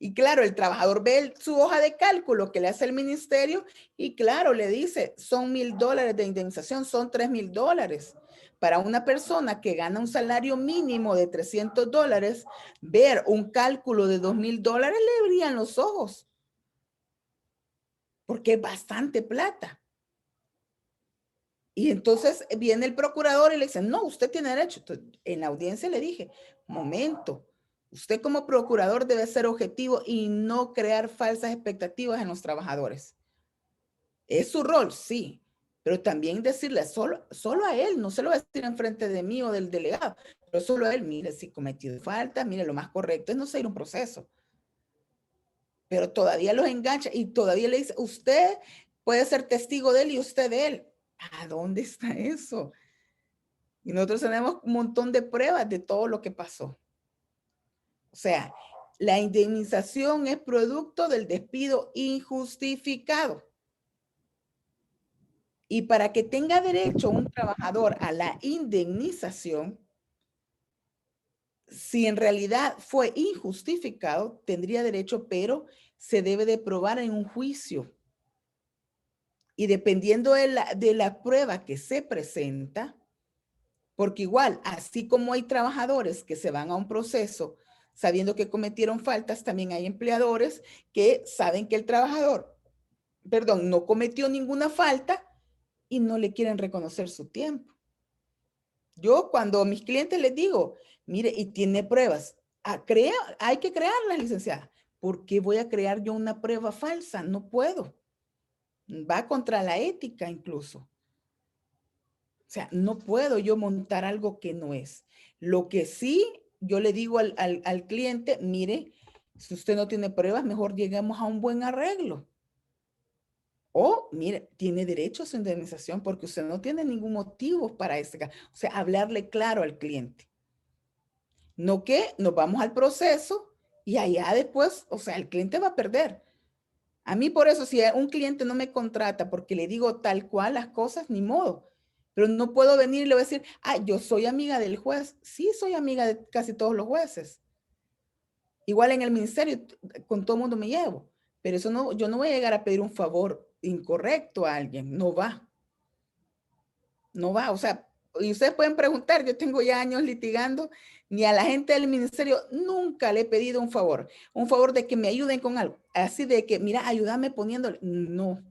Y claro, el trabajador ve su hoja de cálculo que le hace el ministerio y claro, le dice, son $1,000 de indemnización, son $3,000. Para una persona que gana un salario mínimo de $300, ver un cálculo de $2,000 le brillan los ojos. Porque es bastante plata. Y entonces viene el procurador y le dice, no, usted tiene derecho. Entonces, en la audiencia le dije, momento, usted como procurador debe ser objetivo y no crear falsas expectativas en los trabajadores. Es su rol, sí, pero también decirle solo a él, no se lo va a decir enfrente de mí o del delegado, pero solo a él, mire, si cometió falta, mire, lo más correcto es no seguir un proceso. Pero todavía los engancha y todavía le dice, usted puede ser testigo de él y usted de él. ¿A dónde está eso? Y nosotros tenemos un montón de pruebas de todo lo que pasó. O sea, la indemnización es producto del despido injustificado. Y para que tenga derecho un trabajador a la indemnización, si en realidad fue injustificado, tendría derecho, pero se debe de probar en un juicio. Y dependiendo de la prueba que se presenta, porque igual, así como hay trabajadores que se van a un proceso sabiendo que cometieron faltas, también hay empleadores que saben que el trabajador, no cometió ninguna falta y no le quieren reconocer su tiempo. Yo cuando a mis clientes les digo, mire, y tiene pruebas, hay que crearlas, licenciada. ¿Por qué voy a crear yo una prueba falsa? No puedo. Va contra la ética incluso. O sea, no puedo yo montar algo que no es. Lo que sí, yo le digo al cliente, mire, si usted no tiene pruebas, mejor lleguemos a un buen arreglo. O, mire, tiene derecho a su indemnización porque usted no tiene ningún motivo para este caso. O sea, hablarle claro al cliente. No que nos vamos al proceso y allá después, o sea, el cliente va a perder. A mí por eso, si un cliente no me contrata porque le digo tal cual las cosas, ni modo. Pero no puedo venir y le voy a decir, yo soy amiga del juez. Sí, soy amiga de casi todos los jueces. Igual en el ministerio, con todo el mundo me llevo. Pero eso no, yo no voy a llegar a pedir un favor incorrecto a alguien. No va. No va. O sea, y ustedes pueden preguntar, yo tengo ya años litigando, ni a la gente del ministerio nunca le he pedido un favor de que me ayuden con algo. Así de que, mira, ayúdame poniéndole. No.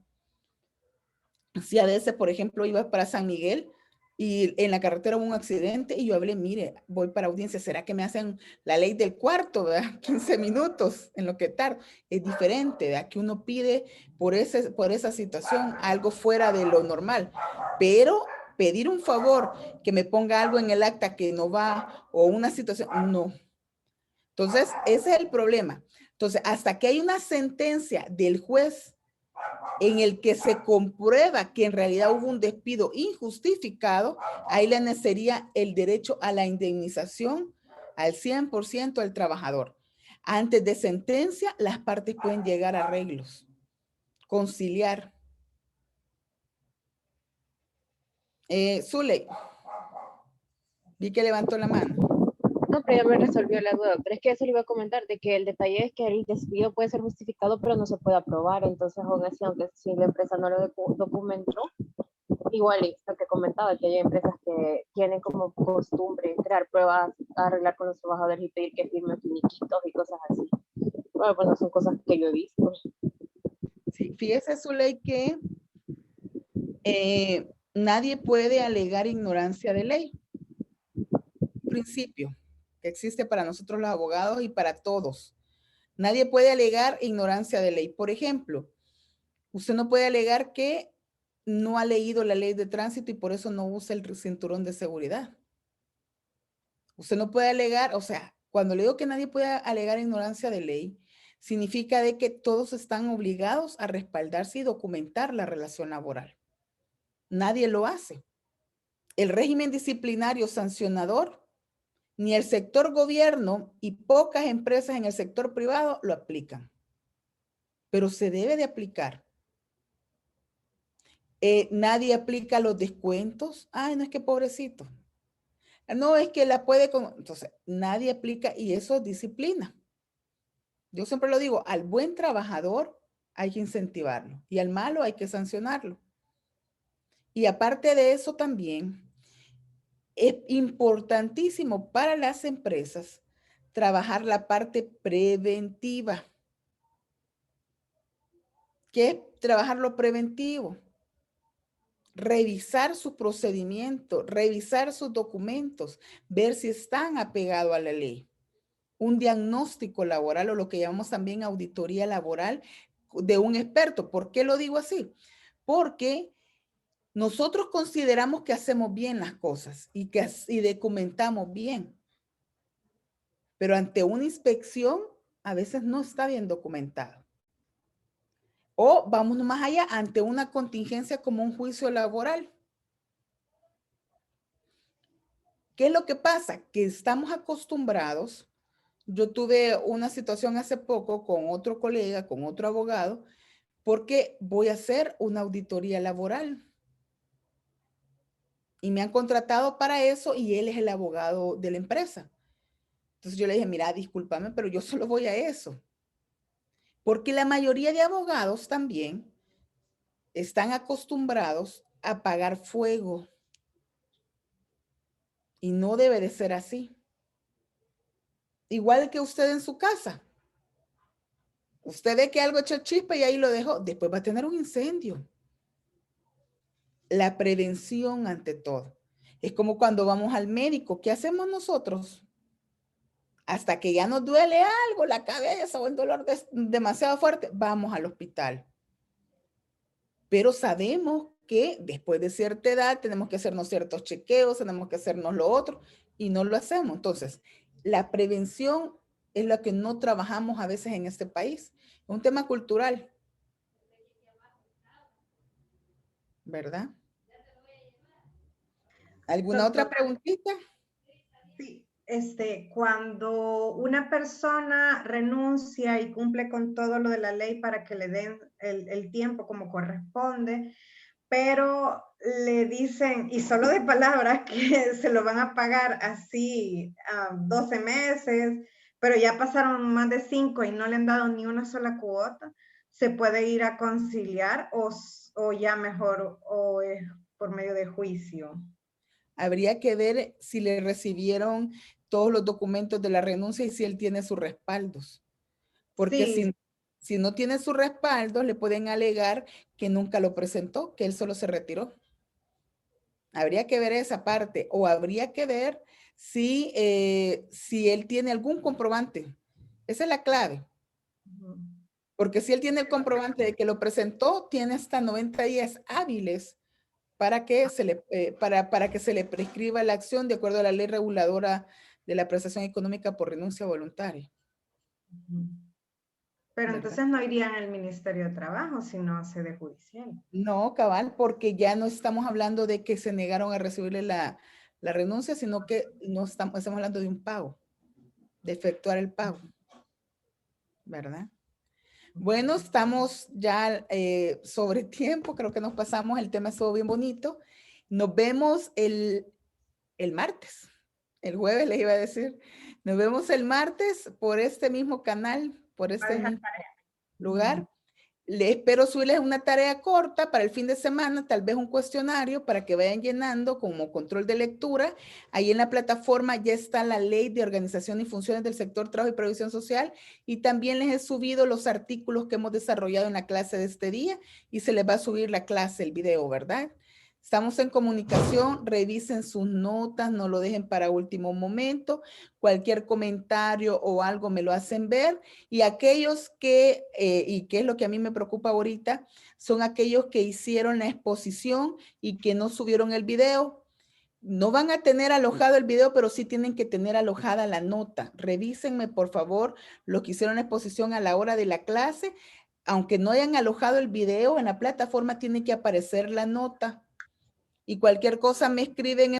Si a veces, por ejemplo, iba para San Miguel y en la carretera hubo un accidente y yo hablé, mire, voy para audiencia, ¿será que me hacen la ley del cuarto, ¿verdad? 15 minutos en lo que tardo. Es diferente, ¿verdad? Que uno pide por esa situación algo fuera de lo normal. Pero pedir un favor, que me ponga algo en el acta que no va o una situación, no. Entonces, ese es el problema. Entonces, hasta que hay una sentencia del juez en el que se comprueba que en realidad hubo un despido injustificado, ahí le nacería el derecho a la indemnización al 100% del trabajador. Antes de sentencia, las partes pueden llegar a arreglos, conciliar. Zuley, vi que levantó la mano. No, pero ya me resolvió la duda. Pero es que eso le iba a comentar, de que el detalle es que el despido puede ser justificado, pero no se puede aprobar. Entonces, aún así, aunque si la empresa no lo documentó, igual es lo que comentaba, que hay empresas que tienen como costumbre crear pruebas, arreglar con los trabajadores y pedir que firmen finiquitos y cosas así. Bueno, pues no son cosas que yo he visto. Sí, fíjese, Zuley, que nadie puede alegar ignorancia de ley. Principio que existe para nosotros los abogados y para todos. Nadie puede alegar ignorancia de ley. Por ejemplo, usted no puede alegar que no ha leído la ley de tránsito y por eso no usa el cinturón de seguridad. Usted no puede alegar, o sea, cuando le digo que nadie puede alegar ignorancia de ley, significa de que todos están obligados a respaldarse y documentar la relación laboral. Nadie lo hace. El régimen disciplinario sancionador, ni el sector gobierno y pocas empresas en el sector privado lo aplican. Pero se debe de aplicar. Nadie aplica los descuentos. Ay, no es que pobrecito. No, es que la puede... Entonces, nadie aplica y eso es disciplina. Yo siempre lo digo, al buen trabajador hay que incentivarlo y al malo hay que sancionarlo. Y aparte de eso también, es importantísimo para las empresas trabajar la parte preventiva. ¿Qué es trabajar lo preventivo? Revisar su procedimiento, revisar sus documentos, ver si están apegados a la ley. Un diagnóstico laboral o lo que llamamos también auditoría laboral de un experto. ¿Por qué lo digo así? Porque nosotros consideramos que hacemos bien las cosas y que documentamos bien. Pero ante una inspección, a veces no está bien documentado. O vamos más allá, ante una contingencia como un juicio laboral. ¿Qué es lo que pasa? Que estamos acostumbrados. Yo tuve una situación hace poco con otro colega, con otro abogado, porque voy a hacer una auditoría laboral. Y me han contratado para eso y él es el abogado de la empresa. Entonces yo le dije, mira, discúlpame, pero yo solo voy a eso. Porque la mayoría de abogados también están acostumbrados a pagar fuego. Y no debe de ser así. Igual que usted en su casa. Usted ve que algo echó chispa y ahí lo dejó. Después va a tener un incendio. La prevención ante todo. Es como cuando vamos al médico. ¿Qué hacemos nosotros? Hasta que ya nos duele algo, la cabeza o el dolor demasiado fuerte, vamos al hospital. Pero sabemos que después de cierta edad tenemos que hacernos ciertos chequeos, tenemos que hacernos lo otro y no lo hacemos. Entonces, la prevención es la que no trabajamos a veces en este país. Es un tema cultural. ¿Verdad? ¿Alguna otra preguntita? Sí, cuando una persona renuncia y cumple con todo lo de la ley para que le den el tiempo como corresponde, pero le dicen, y solo de palabras, que se lo van a pagar así 12 meses, pero ya pasaron más de 5 y no le han dado ni una sola cuota, ¿se puede ir a conciliar o ya mejor o es por medio de juicio? Habría que ver si le recibieron todos los documentos de la renuncia y si él tiene sus respaldos. Porque sí, Si no tiene su respaldo, le pueden alegar que nunca lo presentó, que él solo se retiró. Habría que ver esa parte, o habría que ver si él tiene algún comprobante. Esa es la clave. Porque si él tiene el comprobante de que lo presentó, tiene hasta 90 días hábiles para que se le prescriba la acción de acuerdo a la ley reguladora de la prestación económica por renuncia voluntaria. Pero ¿Verdad? entonces no irían al Ministerio de Trabajo, sino a sede judicial. No, cabal, porque ya no estamos hablando de que se negaron a recibirle la renuncia, sino que no estamos hablando de un pago, de efectuar el pago. ¿Verdad? Bueno, estamos ya sobre tiempo, creo que nos pasamos, el tema estuvo bien bonito. Nos vemos el martes, el jueves les iba a decir. Nos vemos el martes por este mismo canal, por este mismo lugar. Les espero subirles una tarea corta para el fin de semana, tal vez un cuestionario para que vayan llenando como control de lectura. Ahí en la plataforma ya está la ley de organización y funciones del sector trabajo y previsión social, y también les he subido los artículos que hemos desarrollado en la clase de este día y se les va a subir la clase, el video, ¿verdad? Estamos en comunicación, revisen sus notas, no lo dejen para último momento. Cualquier comentario o algo me lo hacen ver. Y aquellos que, y que es lo que a mí me preocupa ahorita, son aquellos que hicieron la exposición y que no subieron el video. No van a tener alojado el video, pero sí tienen que tener alojada la nota. Revísenme, por favor, lo que hicieron la exposición a la hora de la clase. Aunque no hayan alojado el video, en la plataforma tiene que aparecer la nota. Y cualquier cosa me escriben